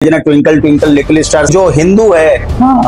Twinkle twinkle little star जो हिंदू है,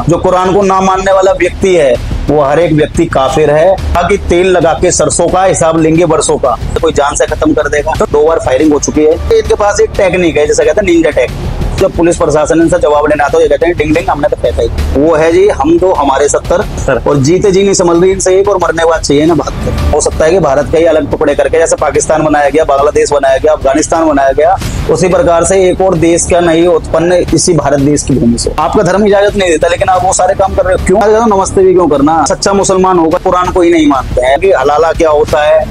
जो कुरान को ना मानने वाला व्यक्ति है, वो हर एक व्यक्ति काफिर है। ताकि तेल लगा के सरसों का हिसाब लेंगे बरसों का, तो कोई जान से खत्म कर देगा। तो 2 बार फायरिंग हो चुकी है। इनके पास एक टेक्निक है, जैसे कहते हैं निंजा टेक्निक। जब पुलिस प्रशासन इनसे जवाब लेना आता है, ये कहते हैं डिंग डिंग हमने तो फेंका ही। वो है जी हम दो हमारे 70 और जीते जी नहीं समझ रही इनसे एक, और मरने बाद चाहिए ना 72। हो सकता है कि भारत का ही अलग टुकड़े करके, जैसे पाकिस्तान बनाया गया, बांग्लादेश बनाया गया, अफगानिस्तान बनाया गया, उसी प्रकार से एक और देश का नहीं उत्पन्न इसी भारत देश की भूमि से। आपका धर्म इजाजत नहीं देता, लेकिन आप वो सारे काम कर रहे हो। क्यों नमस्ते भी क्यों करना? सच्चा मुसलमान होगा कुरान को ही नहीं मानते हैं कि हलाला क्या होता है,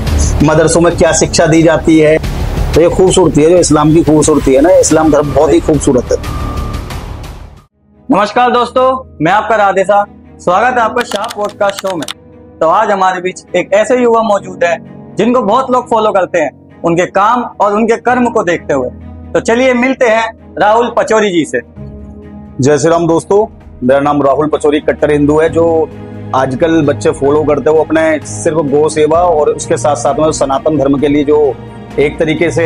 मदरसों में क्या शिक्षा दी जाती है। तो ये खूबसूरती है जो इस्लाम की खूबसूरती है ना। इस्लाम धर्म बहुत ही खूबसूरत है। नमस्कार दोस्तों, मैं आपका राधेसा। स्वागत है आपका शाह पॉडकास्ट शो में। तो आज हमारे बीच एक ऐसे युवा मौजूद है जिनको बहुत लोग फॉलो करते हैं, उनके काम और उनके कर्म को देखते हुए। तो चलिए मिलते हैं राहुल पचौरी जी से। जय श्री राम दोस्तों, मेरा नाम राहुल पचौरी कट्टर हिंदू है। जो आजकल बच्चे फॉलो करते हैं वो अपने सिर्फ गौ सेवा और उसके साथ साथ में सनातन धर्म के लिए जो एक तरीके से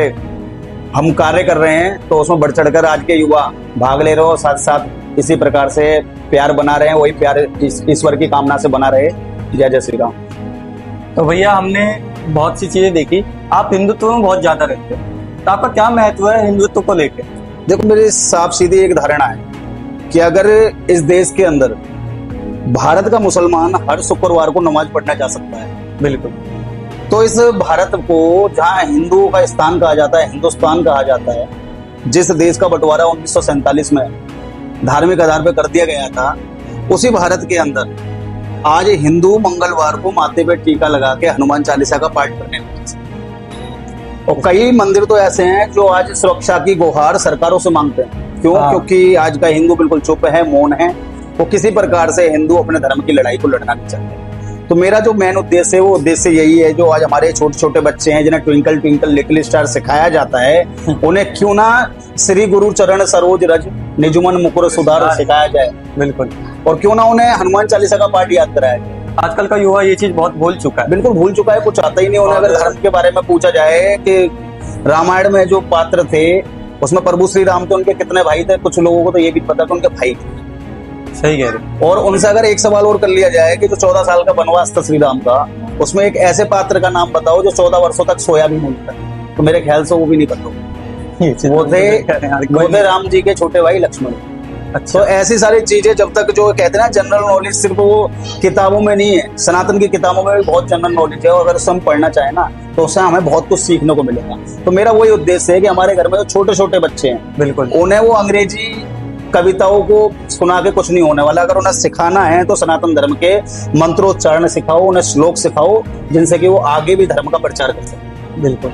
हम कार्य कर रहे हैं, तो उसमें बढ़ चढ़कर आज के युवा भाग ले रहे हो। साथ साथ इसी प्रकार से प्यार बना रहे हैं, वही प्यार ईश्वर की कामना से बना रहे। जय जय श्री राम। तो भैया हमने बहुत सी चीजें देखी, आप हिंदुत्व में बहुत ज्यादा रहते हो, तो आपका क्या महत्व है हिंदुत्व को लेकर? देखो, मेरी साफ सीधी एक धारणा है कि अगर इस देश के अंदर भारत का मुसलमान हर शुक्रवार को नमाज पढ़ना जा सकता है, बिल्कुल, तो इस भारत को जहां हिंदुओं का स्थान कहा जाता है, हिंदुस्तान कहा जाता है, जिस देश का बंटवारा 1947 में धार्मिक आधार पर कर दिया गया था, उसी भारत के अंदर आज हिंदू मंगलवार को माथे पे टीका लगा के हनुमान चालीसा का पाठ करने लगे। और कई मंदिर तो ऐसे हैं जो आज सुरक्षा की गुहार सरकारों से मांगते हैं। क्यों? क्योंकि आज का हिंदू बिल्कुल चुप है, मौन है। वो किसी प्रकार से हिंदू अपने धर्म की लड़ाई को लड़ना नहीं चाहते। तो मेरा जो मेन उद्देश्य है वो उद्देश्य यही है, जो आज हमारे छोटे छोटे बच्चे हैं जिन्हें ट्विंकल ट्विंकल लिटिल स्टार सिखाया जाता है, उन्हें क्यों ना श्री गुरु चरण सरोज रज निजुमन मुकुर सुधार सिखाया जाए। बिल्कुल। और क्यों ना उन्हें हनुमान चालीसा का पाठ याद कराया जाए। आजकल का युवा ये चीज बहुत भूल चुका है। बिल्कुल भूल चुका है, कुछ आता ही नहीं उन्हें। अगर धर्म के बारे में पूछा जाए कि रामायण में जो पात्र थे उसमें प्रभु श्री राम थे, उनके कितने भाई थे, कुछ लोगों को तो ये भी पता था उनके भाई थे। सही कह रहे। और उनसे अगर एक सवाल और कर लिया जाए कि जो 14 साल का वनवास था श्री राम का, उसमें एक ऐसे पात्र का नाम बताओ जो 14 वर्षों तक सोया भी नहीं था, तो मेरे ख्याल से वो भी नहीं पता। वो थे राम जी के छोटे भाई लक्ष्मण। अच्छा। तो ऐसी सारी चीजें जब तक जो कहते हैं ना जनरल नॉलेज, सिर्फ वो किताबों में नहीं है, सनातन की किताबों में भी बहुत जनरल नॉलेज है। और अगर उससे हम पढ़ना चाहें ना तो उससे हमें बहुत कुछ सीखने को मिलेगा। तो मेरा वही उद्देश्य है कि हमारे घर में जो छोटे छोटे बच्चे हैं, बिल्कुल, उन्हें वो अंग्रेजी कविताओं को सुना के कुछ नहीं होने वाला। अगर उन्हें सिखाना है तो सनातन धर्म के मंत्रोच्चारण सिखाओ, उन्हें श्लोक सिखाओ, जिनसे कि वो आगे भी धर्म का प्रचार कर सके। बिल्कुल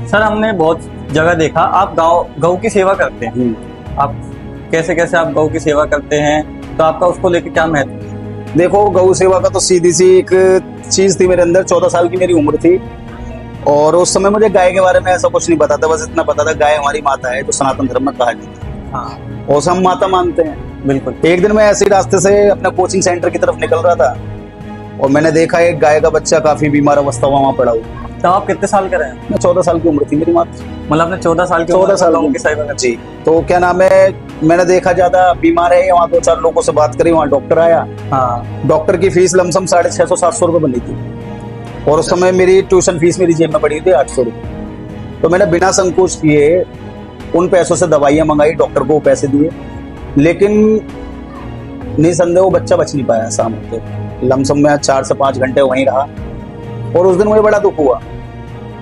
सर, हमने बहुत जगह देखा आप गौ की सेवा करते हैं। आप कैसे कैसे आप गौ की सेवा करते हैं, तो आपका उसको लेकर क्या महत्व है? देखो, गौ सेवा का तो सीधी सी एक चीज थी मेरे अंदर। 14 साल की मेरी उम्र थी और उस समय मुझे गाय के बारे में ऐसा कुछ नहीं पता था। बस इतना पता था गाय हमारी माता है, जो सनातन धर्म में कहा जाता है। हाँ, और हम माता मानते हैं। बिल्कुल। एक दिन मैं ऐसे रास्ते से अपने कोचिंग सेंटर की तरफ निकल रहा था और मैंने देखा एक गाय का बच्चा काफी बीमार अवस्था वहां पड़ा हुआ। तो आप कितने साल के रहे हैं? मैं 14 साल की उम्र थी मेरी माता। मतलब आपने 14 साल की सेवा जी। तो क्या नाम है, मैंने देखा ज्यादा बीमार है, वहाँ 2-4 लोगों से बात करी, वहाँ डॉक्टर आया। हाँ। डॉक्टर की फीस लमसम 650-700 रुपए बनी थी। और उस समय मेरी ट्यूशन फीस मेरी जेब में पड़ी थी 800 रुपए। तो मैंने बिना संकोच किए उन पैसों से दवाइयां मंगाई, डॉक्टर को पैसे दिए, लेकिन निसंदेह वो बच्चा बच नहीं पाया। शाम होते लमसम में 4 से 5 घंटे वहीं रहा। और उस दिन मुझे बड़ा दुख हुआ।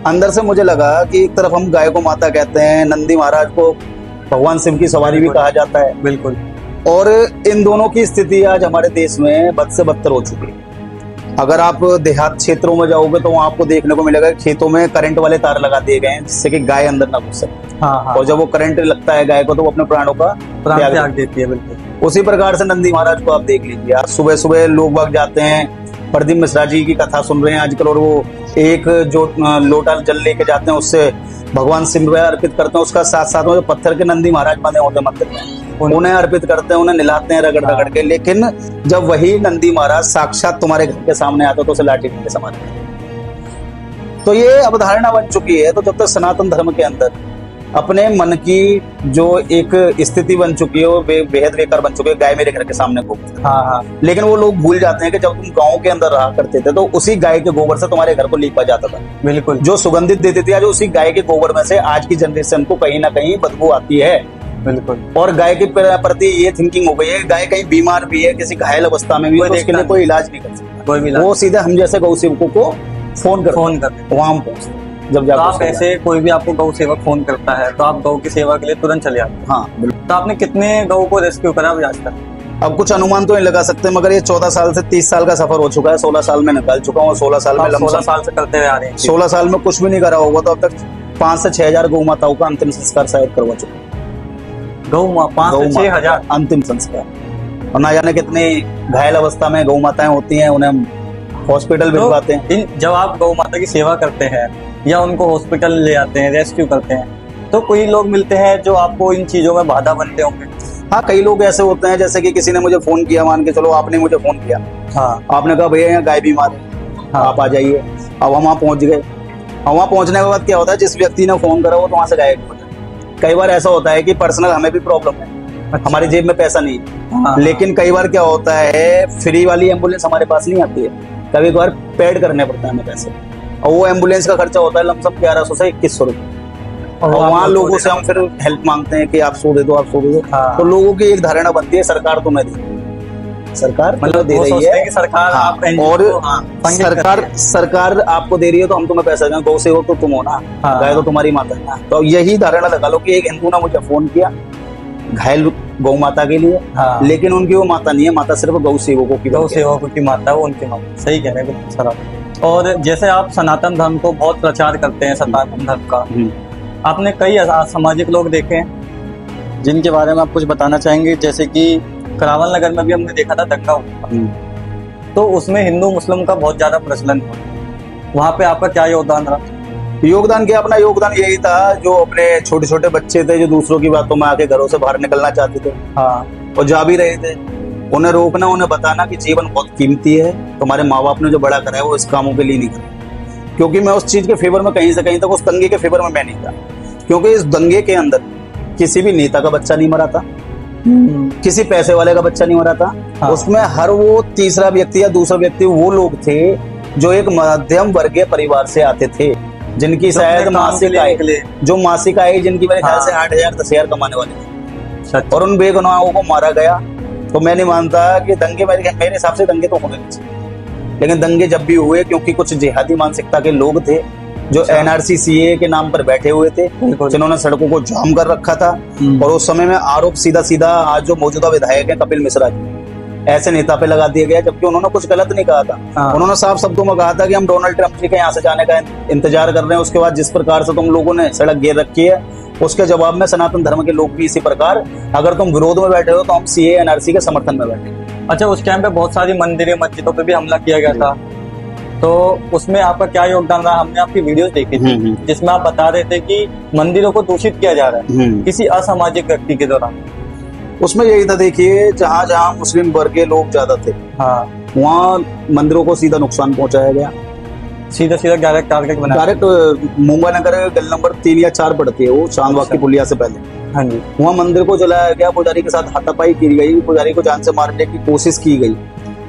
अंदर से मुझे लगा कि एक तरफ हम गाय को माता कहते हैं, नंदी महाराज को भगवान शिव की सवारी भी कहा जाता है। बिल्कुल। और इन दोनों की स्थिति आज हमारे देश में बद से बदतर हो चुकी है। अगर आप देहात क्षेत्रों में जाओगे तो वहां आपको देखने को मिलेगा खेतों में करंट वाले तार लगा दिए गए हैं, जिससे कि गाय अंदर ना घुस सके। हाँ। और जब वो करंट लगता है गाय को तो वो अपने प्राणों का त्याग देती है। बिल्कुल। उसी प्रकार से नंदी महाराज को आप देख लीजिए। आज सुबह सुबह लोग बाग जाते हैं, प्रदीप मिश्रा जी की कथा सुन रहे हैं आजकल, और वो एक जो लोटा जल लेके जाते हैं उससे भगवान शिव में अर्पित करते हैं। उसका साथ साथ में जो पत्थर के नंदी महाराज बने होते हैं मंदिर में, उन्हें अर्पित करते हैं, उन्हें निलाते हैं रगड़ रगड़ के। लेकिन जब वही नंदी महाराज साक्षात तुम्हारे घर के सामने आता तो उसे लाठी के समान। तो ये अवधारणा बन चुकी है। तो जब तक सनातन धर्म के अंदर अपने मन की जो एक स्थिति बन चुकी है वो बेहद बेकार बन चुकी है। गाय मेरे घर के सामने घूमती है। हाँ। लेकिन वो लोग भूल जाते हैं कि जब तुम गांव के अंदर रहा करते थे तो उसी गाय के गोबर से तुम्हारे घर को लीपा जाता था। बिल्कुल। जो सुगंधित देती थी आज उसी गाय के गोबर में से आज की जनरेशन को कहीं ना कहीं बदबू आती है। बिल्कुल। और गाय के प्रति ये थिंकिंग हो गई है, गाय कहीं बीमार भी है, किसी घायल अवस्था में भी है, तो उसके लिए कोई इलाज नहीं कर सकता। कोई भी वो सीधे हम जैसे गौ सेवकों को फोन कर वहां हम पहुंचते। जब तो आप ऐसे कोई भी आपको गौ सेवक फोन करता है तो आप गौ की सेवा के लिए तुरंत चले आते हैं। हाँ बिल्कुल। तो आपने कितने गौ को रेस्क्यू करा अभी आज तक? अब कुछ अनुमान तो नहीं लगा सकते, मगर ये 14 साल से 30 साल का सफर हो चुका है। 16 साल में निकाल चुका हूँ। 16 साल में 16 साल से करते हुए आ रहे हैं। 16 साल में कुछ भी नहीं करा होगा तो अब तक 5 से 6 हजार गौ माताओं का अंतिम संस्कार शायद करवा चुका। गौ 5 से 6 हजार अंतिम संस्कार। और ना जाने कितनी घायल अवस्था में गौ माताएं होती हैं, उन्हें हम हॉस्पिटल भिजवाते हैं। जब आप गौ माता की सेवा करते हैं या उनको हॉस्पिटल ले आते हैं, रेस्क्यू करते हैं, तो कोई लोग मिलते हैं जो आपको इन चीजों में बाधा बनते होंगे। हाँ, कई लोग ऐसे होते हैं, जैसे कि किसी ने मुझे फोन किया, मान के चलो आपने मुझे फोन किया। हाँ। आपने कहा भैया यहाँ गाय बीमार है। हाँ। आप आ जाइए। अब हम वहाँ पहुंच गए। और वहाँ पहुंचने के बाद क्या होता है, जिस व्यक्ति ने फोन करा वो तो वहां से गायब हो जाए। कई बार ऐसा होता है कि पर्सनल हमें भी प्रॉब्लम है। अच्छा। हमारी जेब में पैसा नहीं है। हाँ। लेकिन कई बार क्या होता है, फ्री वाली एम्बुलेंस हमारे पास नहीं आती है। कभी कभार पेड करने पड़ता है हमें पैसे, और वो एम्बुलेंस का खर्चा होता है लमसम 1100 से 2100 रुपए। और वहाँ लोगों से हम फिर हेल्प मांगते हैं कि आप सो दे दो, आप सो दे दो। हाँ। तो लोगों की एक धारणा बनती है सरकार तुम्हें दे, सरकार मतलब दे रही है सरकार। हाँ। और सरकार आपको दे रही है तो हम तुम्हें पैसा दें। गौ सेवक तो तुम हो ना। हाँ। गाय तो तुम्हारी माता है ना। तो यही धारणा लगा लो कि एक हिंदू ने मुझे फोन किया घायल गौ माता के लिए। हाँ। लेकिन उनकी वो माता नहीं है, माता सिर्फ गौ सेवकों की, गौ सेवकों की माता है, वो उनकी माता। सही कह रहे हैं बिल्कुल सर आप। और जैसे आप सनातन धर्म को बहुत प्रचार करते हैं, सनातन धर्म का, आपने कई सामाजिक लोग देखे हैं जिनके बारे में आप कुछ बताना चाहेंगे? जैसे कि करावल नगर में भी हमने देखा था दंगा हुआ, तो उसमें हिंदू मुस्लिम का बहुत ज्यादा प्रचलन था। वहाँ पे आपका क्या योगदान रहा? योगदान क्या, अपना योगदान यही था, जो अपने छोटे छोटे बच्चे थे जो दूसरों की बातों में आके घरों से बाहर निकलना चाहते थे। हाँ। और जा भी रहे थे, उन्हें रोकना, उन्हें बताना कि जीवन बहुत कीमती है, तुम्हारे माँ बाप ने जो बड़ा करा है वो इस कामों के लिए नहीं करा। क्योंकि मैं उस चीज के फेवर में कहीं से कहीं तक, उस दंगे के फेवर में मैं नहीं था। क्योंकि इस दंगे के अंदर किसी भी नेता का बच्चा नहीं मरा था, किसी पैसे वाले का बच्चा नहीं मरा था। हाँ। उसमें हर वो तीसरा व्यक्ति या दूसरा व्यक्ति वो लोग थे जो एक मध्यम वर्गीय परिवार से आते थे, जिनकी शायद मासिक आय, जो मासिक आय जिनकी मेरे ख्याल से 8,000 10,000 कमाने वाले थे, और उन बेगुनाहों को मारा गया। तो मैं नहीं मानता कि दंगे, मेरे हिसाब से दंगे तो होने चाहिए, लेकिन दंगे जब भी हुए क्योंकि कुछ जिहादी मानसिकता के लोग थे जो NRC CAA के नाम पर बैठे हुए थे, जिन्होंने सड़कों को जाम कर रखा था। और उस समय में आरोप सीधा सीधा आज जो मौजूदा विधायक है कपिल मिश्रा जी, ऐसे नेता पे लगा दिया गया, जबकि उन्होंने कुछ गलत नहीं कहा था। हाँ। उन्होंने साफ शब्दों में कहा था कि हम डोनाल्ड ट्रंप जी के यहाँ से जाने का इंतजार कर रहे हैं, उसके बाद जिस प्रकार से तुम लोगों ने सड़क घेर रखी है उसके जवाब में सनातन धर्म के लोग भी इसी प्रकार, अगर तुम विरोध में बैठे हो तो हम CAA NRC के समर्थन में बैठे। अच्छा, उस टाइम पे बहुत सारी मंदिरें मस्जिदों पे भी हमला किया गया था, तो उसमें आपका क्या योगदान रहा? हमने आपकी वीडियोस देखी थी जिसमें आप बता रहे थे कि मंदिरों को दूषित किया जा रहा है किसी असामाजिक व्यक्ति के दौरान। उसमें यही था, देखिए जहाँ जहाँ मुस्लिम वर्ग के लोग ज्यादा थे, हाँ, वहाँ मंदिरों को सीधा नुकसान पहुंचाया गया। सीधा सीधा डायरेक्ट टारगेट बना, डायरेक्ट मुंबई नगर गली नंबर 3 या 4 पड़ती है वो, चांदबाग की पुलिया से पहले। हाँ जी। वहाँ मंदिर को जलाया गया, पुजारी के साथ हाथापाई की गई, पुजारी को जान से मारने की कोशिश की गई।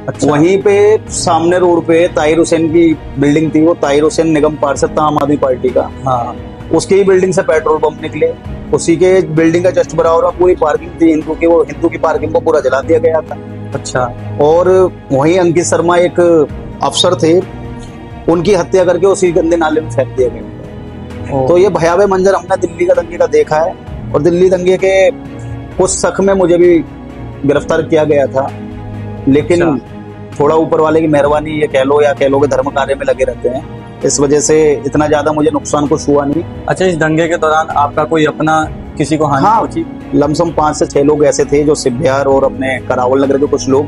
अच्छा। वहीं पे सामने रोड पे ताहिर हुसैन की बिल्डिंग थी, वो ताहिर हुसैन निगम पार्षद था आम आदमी पार्टी का। हाँ। उसकी ही बिल्डिंग से पेट्रोल पंप निकले, उसी के बिल्डिंग का जस्ट बराबर पूरी पार्किंग थी हिंदू की, वो हिंदू की पार्किंग को पूरा जला दिया गया था। अच्छा। और वहीं अंकित शर्मा एक अफसर थे, उनकी हत्या करके उसी गंदे नाले में फेंक दिया गया। तो ये भयावह मंजर हमने दिल्ली का दंगे का देखा है, और दिल्ली दंगे के कुछ शक में मुझे भी गिरफ्तार किया गया था, लेकिन थोड़ा ऊपर वाले की मेहरबानी ये कह लो, या कह लो कि धर्म कार्य में लगे रहते हैं, इस वजह से इतना ज्यादा मुझे नुकसान कुछ हुआ नहीं। अच्छा, इस दंगे के दौरान आपका कोई अपना किसी को हानि पहुंची? लमसम 5 से 6 लोग ऐसे थे जो सिब्बियार और अपने करावल नगर के कुछ लोग,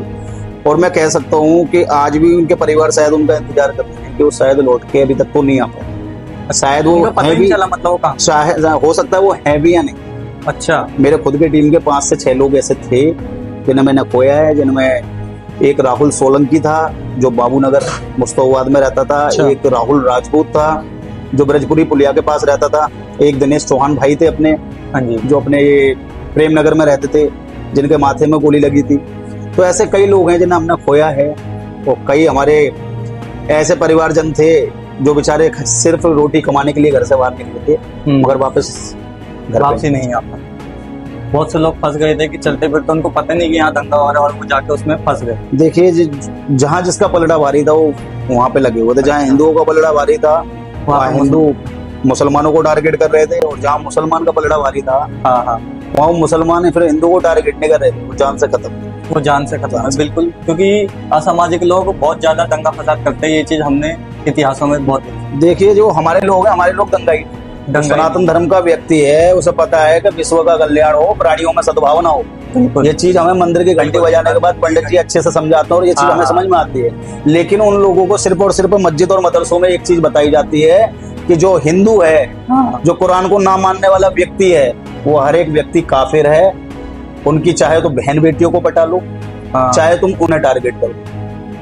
और मैं कह सकता हूँ कि आज भी उनके परिवार शायद उनका इंतजार करते हैं कि वो शायद लौट के अभी तक तो नहीं आ पाए। शायद वो है भी, मतलब हो सकता है वो है भी या नहीं। अच्छा। मेरे खुद के टीम के 5 से 6 लोग ऐसे थे जिन्हें मैंने खोया है, जिनमें एक राहुल सोलंकी था जो बाबूनगर मुस्तफाबाद में रहता था। अच्छा। एक राहुल राजपूत था जो ब्रजपुरी पुलिया के पास रहता था। एक दिनेश चौहान भाई थे अपने, हाँ जी, जो अपने ये प्रेम नगर में रहते थे, जिनके माथे में गोली लगी थी। तो ऐसे कई लोग हैं जिन्हें हमने खोया है, और कई हमारे ऐसे परिवारजन थे जो बेचारे सिर्फ रोटी कमाने के लिए घर से बाहर निकले थे, मगर वापस घर वापसी नहीं आ पाई। बहुत से लोग फंस गए थे कि चलते फिरते उनको पता नहीं कि यहाँ दंगा हो रहा है, और वो जाके उसमें फंस गए। देखिए, जहाँ जिसका पलड़ा भारी था वो वहां पे लगे हुए थे। जहाँ हिंदुओं का पलड़ा भारी था वहाँ हिंदू मुसलमानों को टारगेट कर रहे थे, और जहाँ मुसलमान का पलड़ा भारी था वहाँ मुसलमान फिर हिंदू को टारगेट नहीं कर रहे थे। वो जान से खत्म, वो जान से खत्म है, बिल्कुल। क्योंकि असामाजिक लोग बहुत ज्यादा दंगा फसाद करते हैं, ये चीज हमने इतिहासों में बहुत देखिए। जो हमारे लोग हैं, हमारे लोग दंगाई, सनातन धर्म का व्यक्ति है, उसे पता है कि विश्व का कल्याण हो, प्राणियों में सद्भावना हो। ये चीज हमें मंदिर की घंटी बजाने के बाद पंडित जी अच्छे से समझाते हैं, और ये चीज हमें समझ में आती है। लेकिन उन लोगों को सिर्फ और सिर्फ मस्जिद और मदरसों में एक चीज बताई जाती है कि जो हिंदू है, जो कुरान को ना मानने वाला व्यक्ति है, वो हर एक व्यक्ति काफिर है। उनकी चाहे तो बहन बेटियों को पटा लो, चाहे तुम उन्हें टारगेट करो,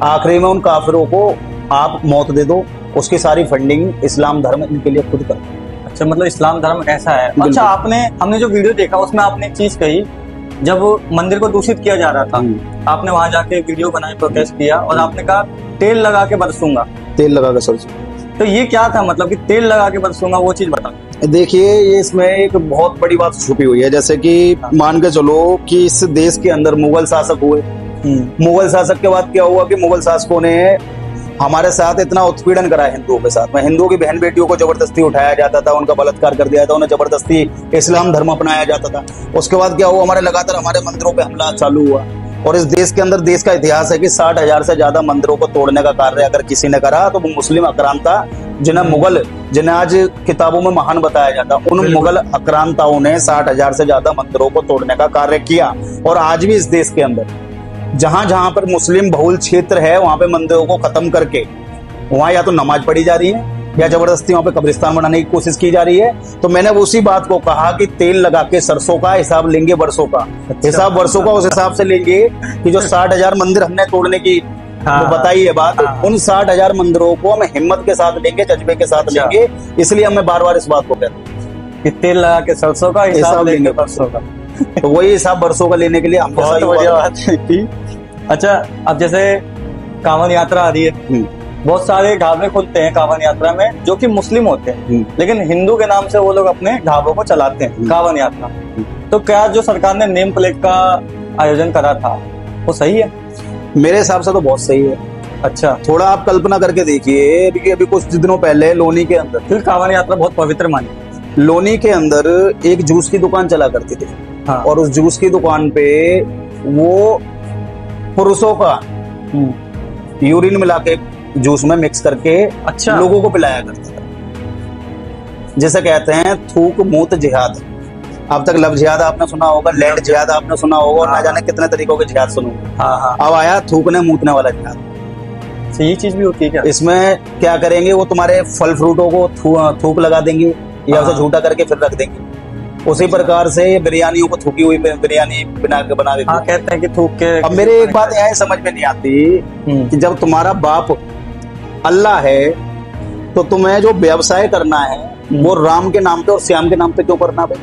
आखिरी में उन काफिरों को आप मौत दे दो। उसकी सारी फंडिंग इस्लाम धर्म इनके लिए खुद करो। अच्छा, मतलब इस्लाम धर्म ऐसा है। अच्छा, हमने जो वीडियो देखा उसमें आपने एक चीज कही, जब मंदिर को दूषित किया जा रहा था, आपने वहां जाके वीडियो बनाई, प्रोटेस्ट किया, और आपने कहा तेल लगा के बरसूंगा। तेल लगा के सरसूंगा, तो ये क्या था? मतलब कि तेल लगा के बरसूंगा, वो चीज बता। देखिए, ये इसमें एक बहुत बड़ी बात छुपी हुई है। जैसे कि मान के चलो कि इस देश के अंदर मुगल शासक हुए। मुगल शासक के बाद क्या हुआ कि मुगल शासकों ने हमारे साथ इतना उत्पीड़न करा हिंदुओं के साथ में। हिंदुओं की बहन बेटियों को जबरदस्ती उठाया जाता था, उनका बलात्कार कर दिया था, उन्हें जबरदस्ती इस्लाम धर्म अपनाया जाता था। उसके बाद क्या हुआ, हमारे लगातार हमारे मंदिरों पे हमला चालू हुआ। और इस देश के अंदर, देश का इतिहास है कि 60,000 से ज्यादा मंदिरों को तोड़ने का कार्य अगर किसी ने करा तो वो मुस्लिम आक्रांता, जिन्हें आज किताबों में महान बताया जाता, उन मुगल आक्रांताओं ने 60,000 से ज्यादा मंदिरों को तोड़ने का कार्य किया। और आज भी इस देश के अंदर जहां जहां पर मुस्लिम बहुल क्षेत्र है, वहां पे मंदिरों को खत्म करके वहां या तो नमाज पढ़ी जा रही है, या जबरदस्ती वहां पे कब्रिस्तान बनाने की कोशिश की जा रही है। तो मैंने उसी बात को कहा कि तेल लगा के सरसों का हिसाब लेंगे वर्षों का। हिसाब वर्षों का उस हिसाब से लेंगे कि जो 60,000 मंदिर हमने तोड़ने की वो बताई है बात, उन 60,000 मंदिरों को हम हिम्मत के साथ लेंगे, जज्बे के साथ लेंगे। इसलिए हमें बार बार इस बात को कहते हैं कि तेल लगा के सरसों का हिसाब लेंगे वर्षों का। तो वही हिसाब वर्षों का लेने के लिए हम बहुत बढ़िया बात की। अच्छा, अब जैसे कांवड़ यात्रा आ रही है, बहुत सारे ढाबे खुलते हैं कांवड़ यात्रा में जो कि मुस्लिम होते हैं, लेकिन हिंदू के नाम से वो लोग अपने ढाबों को चलाते हैं कांवड़ यात्रा। तो क्या जो सरकार ने नेम प्लेट का आयोजन करा था वो सही है? मेरे हिसाब से तो बहुत सही है। अच्छा, थोड़ा आप कल्पना करके देखिए, अभी कुछ दिनों पहले लोनी के अंदर, फिर कांवड़ यात्रा बहुत पवित्र मानी, लोनी के अंदर एक जूस की दुकान चला करती थी। और उस जूस की दुकान पे वो पुरुषों का यूरिन मिला के जूस में मिक्स करके लोगों को पिलाया करता था। जिसे कहते हैं थूक मूत जिहाद। अब तक लव जिहाद आपने सुना होगा, लैंड जिहाद आपने सुना होगा, और ना जाने कितने तरीकों के जिहाद सुनोगे। अब आया थूकने मूतने वाला जिहाद। ये चीज भी होती है क्या? इसमें क्या करेंगे, वो तुम्हारे फल फ्रूटों को थूक लगा देंगे या उसे झूठा करके फिर रख देंगे। उसी प्रकार से बिरयानियों को थूकी हुई बिरयानी बना देते हैं। कहते हैं कि थूक के। अब मेरे एक बात यहाँ समझ में नहीं आती कि जब तुम्हारा बाप अल्लाह है तो तुम्हें जो व्यवसाय करना है वो राम के नाम पे और श्याम के नाम पे क्यों करना भाई?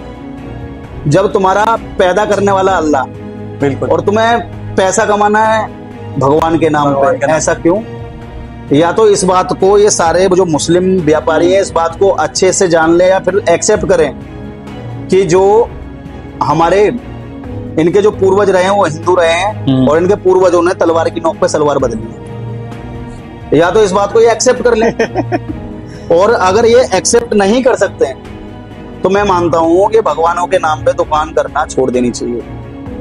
जब तुम्हारा पैदा करने वाला अल्लाह, बिल्कुल, और तुम्हें पैसा कमाना है भगवान के नाम पे, ऐसा क्यों? या तो इस बात को ये सारे जो मुस्लिम व्यापारी है इस बात को अच्छे से जान ले, या फिर एक्सेप्ट करें कि जो हमारे इनके जो पूर्वज रहे हैं वो हिंदू रहे हैं, और इनके पूर्वजों ने तलवार की नोक पे सलवार बदली है। या तो इस बात को ये एक्सेप्ट कर लें। और अगर ये एक्सेप्ट नहीं कर सकते हैं तो मैं मानता हूं कि भगवानों के नाम पे दुकान करना छोड़ देनी चाहिए।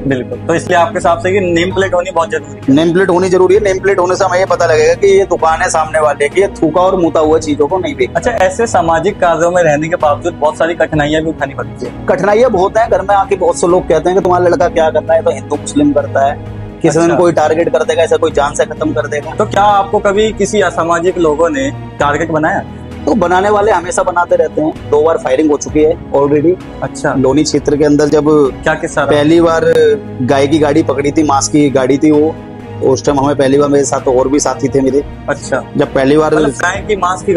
बिल्कुल, तो इसलिए आपके हिसाब से कि नेम प्लेट होनी बहुत जरूरी है। नेम प्लेट होनी जरूरी है। नेम प्लेट होने से हमें ये पता लगेगा कि ये दुकान है सामने वाले की, ये थूका और मुता हुआ चीजों को नहीं बेचता। अच्छा, ऐसे सामाजिक कार्यों में रहने के बावजूद बहुत सारी कठिनाइयां भी उठानी पड़ती है। कठिनाइयां बहुत है। घर में आके बहुत से लोग कहते हैं कि तुम्हारा लड़का क्या करता है, तो हिंदू मुस्लिम करता है, किसी दिन कोई टारगेट कर देगा, ऐसा कोई जान से खत्म कर देगा। तो क्या आपको कभी किसी असामाजिक लोगों ने टारगेट बनाया? तो बनाने वाले हमेशा बनाते रहते हैं। 2 बार फायरिंग हो चुकी है ऑलरेडी। अच्छा, लोनी क्षेत्र के अंदर जब क्या किस्सा? पहली बार गाय की गाड़ी पकड़ी थी, मांस की गाड़ी थी वो, उस टाइम हमें पहली बार, मेरे साथ और भी साथी थे मेरे। अच्छा, जब पहली बार गाय की मांस की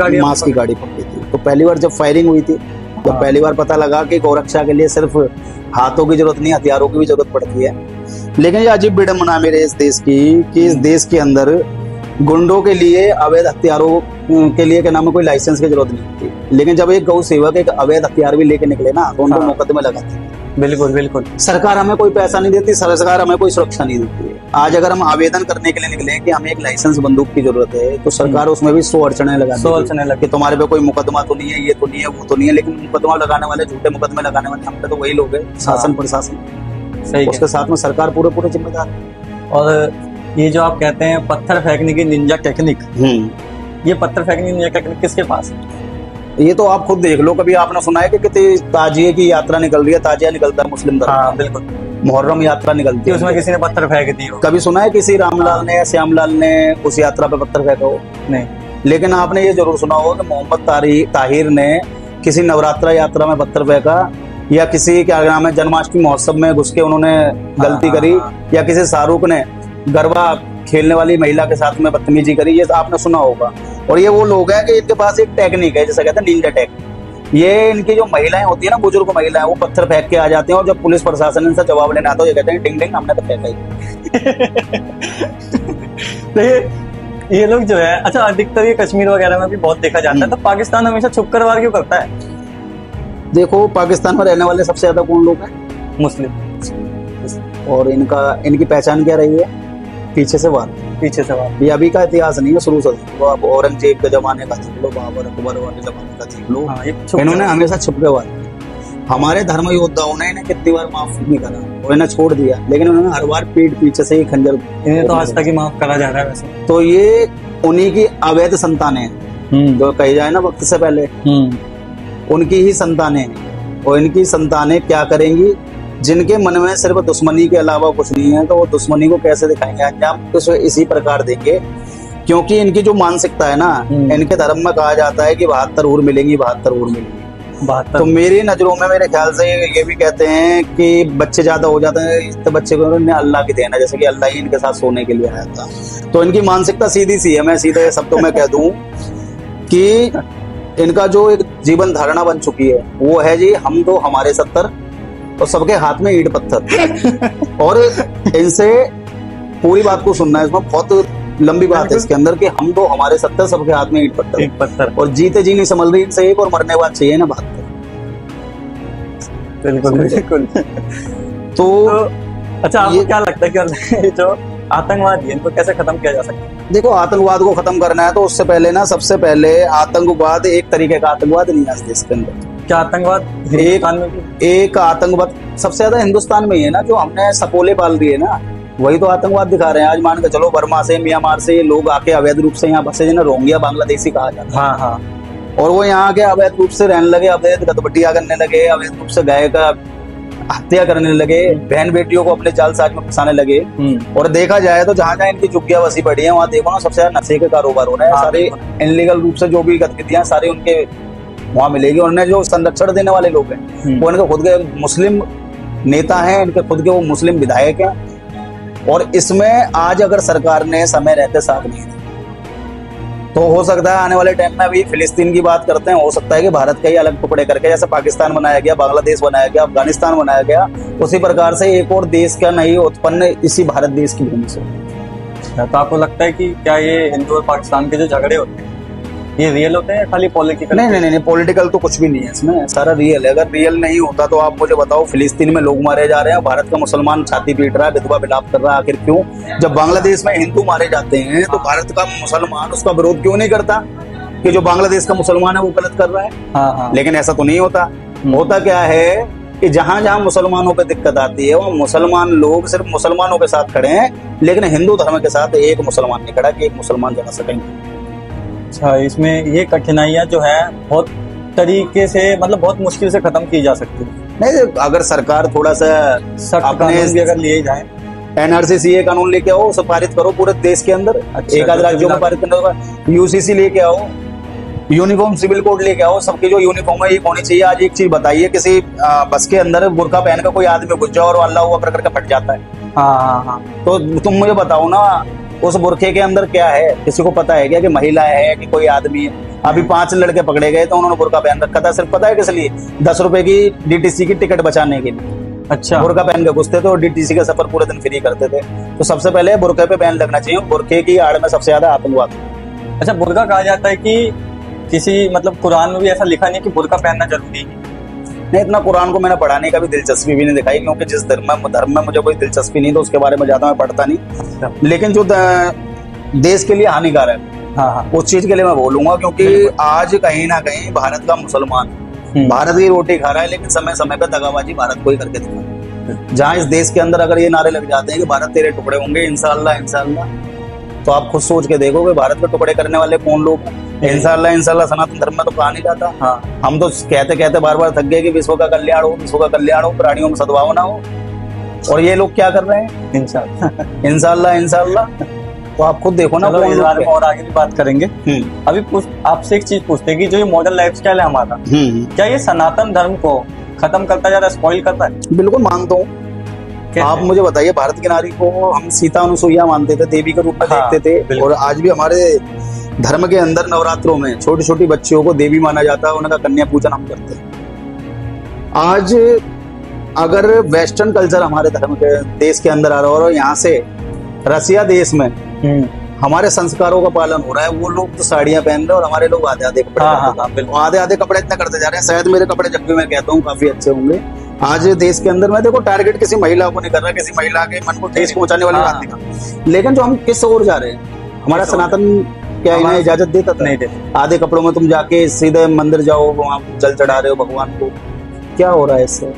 गाड़ी पकड़ी थी तो पहली बार जब फायरिंग हुई थी तो पहली बार पता लगा कि गौरक्षा के लिए सिर्फ हाथों की जरूरत नहीं, हथियारों की भी जरूरत पड़ती है। लेकिन ये अजीब विडंबना मेरे इस देश की कि इस देश के अंदर गुंडों के लिए अवैध हथियारों के लिए क्या नाम है कोई लाइसेंस की जरूरत नहीं होती, लेकिन जब एक गौ सेवक एक अवैध हथियार भी लेके निकले ना तो उनको मुकदमे लगाते हैं। बिल्कुल बिल्कुल। सरकार हमें कोई पैसा नहीं देती, सरकार हमें कोई सुरक्षा नहीं देती है। आज अगर हम आवेदन करने के लिए निकले कि हमें एक लाइसेंस बंदूक की जरूरत है तो सरकार उसमें भी 100 अड़चने लगाती है। तुम्हारे पे कोई मुकदमा तो नहीं है, ये तो नहीं है, वो तो नहीं है, लेकिन मुकदमा लगाने वाले, झूठे मुकदमे लगाने वाले हम पे तो वही लोग है, शासन प्रशासन। सही, उसके साथ में सरकार पूरे जिम्मेदार है। और ये जो आप कहते हैं पत्थर फेंकने की निंजा टेक्निक, ये पत्थर फेंकने की निंजा टेक्निक किसके पास है? ये तो आप खुद देख लो, कभी आपने सुना है कि कितनी ताजिए की यात्रा निकल रही है, ताजिया निकलता है मुस्लिम धर्म। हाँ बिल्कुल। मुहर्रम यात्रा निकलती है, उसमें किसी ने पत्थर फेंक दी हो? कभी सुना है किसी रामलाल ने या श्यामलाल ने उस यात्रा पे पत्थर फेंका हो? नहीं। लेकिन आपने ये जरूर सुना होगा कि मोहम्मद ताहिर ने किसी नवरात्रा यात्रा में पत्थर फेंका, या किसी क्या नाम है जन्माष्टमी महोत्सव में घुस के उन्होंने गलती करी, या किसी शाहरुख ने गरबा खेलने वाली महिला के साथ में बदतमीजी करी, ये आपने सुना होगा। और ये वो लोग हैं कि इनके पास एक टेक्निक है, जैसे कहते हैं निंजा टेक्निक। ये इनकी जो महिलाएं होती है ना, बुजुर्ग महिलाएं, वो पत्थर फेंक के आ जाते हैं और जब पुलिस प्रशासन इनसे जवाब लेने आता है, ये कहते हैं टिंग टिंग हमने तो फेंका ही। ये लोग जो है, अच्छा अधिकतर ये कश्मीर वगैरह में भी बहुत देखा जाता है, तो पाकिस्तान हमेशा छुप कर वार क्यों करता है? देखो, पाकिस्तान में रहने वाले सबसे ज्यादा कौन लोग हैं? मुस्लिम। और इनकी पहचान क्या रही है? पीछे से वार। ये अभी का इतिहास नहीं है, शुरू से देख लो आप, औरंगजेब के जमाने का देख लो, बाबर अकबर वाले जमाने का देख लो। इन्होंने हमेशा छुप के वार। हमारे धर्म योद्धाओं ने इन्हें कितनी बार माफ नहीं करा और इन्हें छोड़ दिया, लेकिन उन्होंने हर बार पीठ पीछे से ही खंजर, इन्हें तो आज तक ही माफ करा जा रहा है वैसे। तो ये उन्हीं की अवैध संतानें हैं, जो कही जाए ना वक्त से पहले, उनकी ही संतानें हैं। और इनकी संतानें क्या करेंगी? जिनके मन में सिर्फ दुश्मनी के अलावा कुछ नहीं है, तो वो दुश्मनी को कैसे दिखाएंगे अंजाम? तो इसी प्रकार देंगे, क्योंकि इनकी जो मानसिकता है ना, इनके धर्म में कहा जाता है कि 72 हूर मिलेंगी, 72 हूर मिलेंगी। तो मेरी नजरों में, मेरे ख्याल से ये भी कहते हैं कि बच्चे ज्यादा हो जाते हैं तो बच्चे को अल्लाह की देन है, जैसे कि अल्लाह ही इनके साथ सोने के लिए आया था। तो इनकी मानसिकता सीधी सी है। मैं सीधे शब्दों में कह दूं कि इनका जो एक जीवन धारणा बन चुकी है वो है जी, हम तो हमारे 70 और सबके हाथ में ईंट पत्थर। और इनसे पूरी बात को सुनना है, इसमें बहुत लंबी बात है इसके अंदर कि हम तो हमारे 70 सबके हाथ में ईंट पत्थर, और जीते जी नहीं संभल रही इनसे एक, और मरने बाद चाहिए ना 72। बिल्कुल। तो अच्छा, आपको क्या लगता है कि जो आतंकवादी है इनको कैसे खत्म किया जा सकता है? देखो, आतंकवाद को खत्म करना है तो उससे पहले ना, सबसे पहले आतंकवाद एक तरीके का आतंकवाद नहीं है देश के अंदर। क्या आतंकवाद हिंदुस्तान में भी? एक आतंकवाद सबसे ज्यादा हिंदुस्तान में ही है ना, जो हमने सपोले पाल दिए ना, वही तो आतंकवाद दिखा रहे हैं। आज मान के चलो, बर्मा से, म्यांमार से ये लोग आके अवैध रूप से यहाँ बसे, जिन्हें रोहिंग्या बांग्लादेशी कहा जाता है। हाँ। और वो यहाँ के अवैध रूप से रहने लगे, अवैध गतबटिया करने लगे, अवैध रूप से गाय का हत्या करने लगे, बहन बेटियों को अपने जाल साज में फंसाने लगे। और देखा जाए तो जहाँ जहाँ इनकी झुग्गियां बसी पड़ी है, वहाँ देखो ना, सबसे ज्यादा नशे के कारोबार हो रहे हैं। सारे इनलीगल रूप से जो भी गतिविधियां सारी उनके वहां मिलेगी। और उन्हें जो संरक्षण देने वाले लोग हैं वो इनके खुद के मुस्लिम नेता हैं, इनके खुद के वो मुस्लिम विधायक हैं। और इसमें आज अगर सरकार ने समय रहते साथ नहीं दिया तो हो सकता है आने वाले टाइम में, अभी फिलिस्तीन की बात करते हैं, हो सकता है कि भारत का ही अलग टुकड़े करके, जैसे पाकिस्तान बनाया गया, बांग्लादेश बनाया गया, अफगानिस्तान बनाया गया, उसी प्रकार से एक और देश का नहीं उत्पन्न इसी भारत देश की भूमि से। तो आपको लगता है कि क्या ये हिंदू और पाकिस्तान के जो झगड़े होते हैं ये रियल होते हैं, खाली पॉलिटिकल? नहीं, पॉलिटिकल तो कुछ भी नहीं है इसमें, सारा रियल है। अगर रियल नहीं होता तो आप मुझे बताओ, फिलिस्तीन में लोग मारे जा रहे हैं, भारत का मुसलमान छाती पीट रहा है, विधवा विलाप कर रहा है, आखिर क्यों? जब बांग्लादेश में हिंदू मारे जाते हैं तो भारत का मुसलमान उसका विरोध क्यों नहीं करता कि जो बांग्लादेश का मुसलमान है वो गलत कर रहा है? हाँ। लेकिन ऐसा तो नहीं होता। होता क्या है कि जहां जहां मुसलमानों पे दिक्कत आती है वहाँ मुसलमान लोग सिर्फ मुसलमानों के साथ खड़े हैं, लेकिन हिंदू धर्म के साथ एक मुसलमान नहीं खड़ा कि एक मुसलमान जगा सकेंगे। अच्छा, इसमें ये कठिनाइयां जो है बहुत तरीके से, मतलब बहुत मुश्किल से खत्म की जा सकती है। नहीं, अगर सरकार थोड़ा सा अपने भी अगर लिए जाए, NRC CA कानून लेके आओ, उसे पारित करो पूरे देश के अंदर। एक आध राज्यों में पारित करना होगा। UCC लेके आओ, यूनिफॉर्म सिविल कोड लेके आओ, सबकी जो यूनिफॉर्म है ये होनी चाहिए। आज एक चीज बताइए, किसी बस के अंदर बुर्का पहन कर कोई आदमी घुस जाओ और अल्लाह अकबर करके फट जाता है। हाँ। तो तुम मुझे बताओ ना, उस बुरखे के अंदर क्या है, किसी को पता है क्या कि महिला है कि कोई आदमी है? अभी 5 लड़के पकड़े गए तो उन्होंने बुरका पहन रखा था, सिर्फ पता है किस लिए? 10 रुपए की डीटीसी की टिकट बचाने के लिए। अच्छा, बुरका पहन के घुसते थे और डीटीसी का सफर पूरे दिन फ्री करते थे। तो सबसे पहले बुरके पे बैन लगना चाहिए। बुरके की आड़ में सबसे ज्यादा आतंकवाद। अच्छा, बुर्का कहा जाता है कि किसी मतलब कुरान में भी ऐसा लिखा नहीं कि बुर्का पहनना जरूरी है। नहीं, इतना कुरान को मैंने पढ़ाने का भी दिलचस्पी भी नहीं दिखाई, क्योंकि जिस धर्म में मुझे कोई दिलचस्पी नहीं तो उसके बारे में ज्यादा मैं पढ़ता नहीं। लेकिन जो देश के लिए हानिकारक है, हाँ, उस चीज के लिए मैं बोलूंगा, क्योंकि आज कहीं ना कहीं भारत का मुसलमान भारत की रोटी खा रहा है, लेकिन समय समय पर दगाबाजी भारत को ही करके दिखा। जहाँ इस देश के अंदर अगर ये नारे लग जाते हैं कि भारत तेरे टुकड़े होंगे इंशाअल्लाह इंशाअल्लाह, तो आप खुद सोच के देखो कि भारत के टुकड़े करने वाले कौन लोग हैं। इंशाअल्लाह इंशाअल्लाह सनातन धर्म में तो कहा नहीं जाता। हाँ। हम तो कहते कहते बार बार थक गए कि विश्व का कल्याण हो, विश्व का कल्याण हो, प्राणियों में सद्भावना हो, और ये लोग क्या कर रहे हैं? इंशाअल्लाह इंशाअल्लाह इंशाअल्लाह। तो आप खुद देखो ना, इस बारे में और आगे भी बात करेंगे। अभी आपसे एक चीज पूछते हैं कि जो ये मॉडर्न लाइफस्टाइल है हमारा, क्या ये सनातन धर्म को खत्म करता जा रहा है, स्पॉइल करता है? बिल्कुल मानता हूँ। आप मुझे बताइए, भारत की नारी को हम सीता अनुसुईया मानते थे, देवी के रूप में देखते थे, और आज भी हमारे धर्म के अंदर नवरात्रों में छोटी छोटी बच्चियों को देवी माना जाता है, उनका कन्या पूजन हम करते हैं। आज अगर वेस्टर्न कल्चर हमारे धर्म के देश के अंदर आ रहा है और यहाँ से रसिया देश में हमारे संस्कारों का पालन हो रहा है, वो लोग तो साड़ियां पहन रहे हैं और हमारे लोग आधे आधे कपड़े आधे कपड़े इतना करते जा रहे हैं। शायद मेरे कपड़े जब भी मैं कहता हूँ काफी अच्छे होंगे। आज देश के अंदर में देखो, टारगेट किसी महिला को नहीं कर रहा, किसी महिला के मन को ठेस पहुंचाने वाली बात नहीं कर, लेकिन जो हम किस ओर जा रहे हैं, हमारा सनातन क्या इन्हें इजाजत देता था? नहीं देता। आधे कपड़ों में तुम जाके सीधे मंदिर जाओ, वहां जल चढ़ा रहे हो भगवान को। क्या हो रहा है इससे?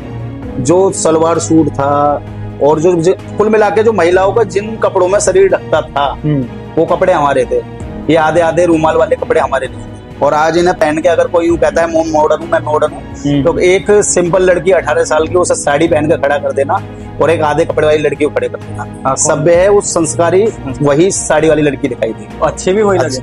जो सलवार सूट था और जो कुल मिला के जो महिलाओं का जिन कपड़ों में शरीर ढकता था, वो कपड़े हमारे थे। ये आधे आधे रूमाल वाले कपड़े हमारे नहीं थे। और आज इन्हें पहन के अगर कोई यूं कहता है मॉडर्न हूँ, मैं मॉडर्न हूँ, तो एक सिंपल लड़की 18 साल की उसे साड़ी पहन के खड़ा कर देना और एक आधे कपड़े वाली लड़की को खड़े कर देना, सभ्य है उस संस्कारी वही साड़ी वाली लड़की दिखाई दी, अच्छी भी वही लगे।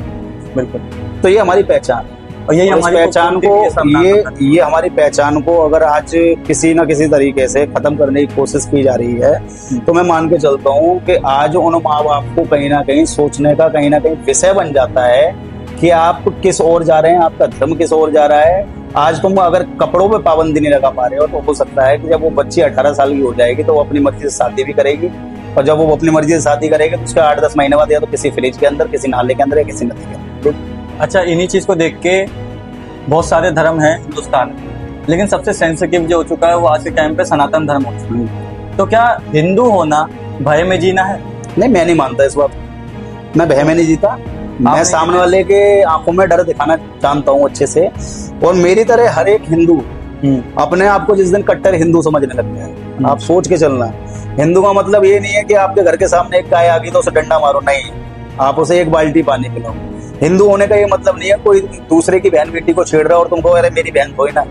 बिल्कुल। तो ये हमारी पहचान है, और ये हमारी पहचान को ये हमारी पहचान को अगर आज किसी न किसी तरीके से खत्म करने की कोशिश की जा रही है, तो मैं मान के चलता हूँ कि आज उन माँ बाप को कहीं ना कहीं सोचने का कहीं ना कहीं विषय बन जाता है कि आप किस ओर जा रहे हैं, आपका धर्म किस ओर जा रहा है। आज तुम अगर कपड़ों पे पाबंदी नहीं लगा पा रहे हो, तो हो सकता है कि जब वो बच्ची 18 साल की हो जाएगी तो वो अपनी मर्जी से शादी भी करेगी, और जब वो अपनी मर्जी से शादी करेगी तो उसके 8-10 महीने बाद या तो किसी फ्रिज के अंदर, किसी नाले के अंदर या किसी नदी के अंदर। अच्छा, इन्हीं चीज को देख के बहुत सारे धर्म हैं हिंदुस्तान में, लेकिन सबसे सेंसिटिव जो हो चुका है वो आज के टाइम पे सनातन धर्म हो चुका है। तो क्या हिंदू होना भय में जीना है? नहीं, मैं नहीं मानता इस बात। मैं भय में नहीं जीता, मैं सामने वाले के आंखों में डर दिखाना जानता हूँ अच्छे से। और मेरी तरह हर एक हिंदू अपने आप को जिस दिन कट्टर हिंदू समझने लग गया है, आप सोच के चलना, हिंदू का मतलब ये नहीं है कि आपके घर के सामने एक गाय आ गई तो उसे डंडा मारो, नहीं, आप उसे एक बाल्टी पानी पिलाओ। हिंदू होने का ये मतलब नहीं है कोई दूसरे की बहन बेटी को छेड़ रहा है और तुमको अरे मेरी बहन कोई ना।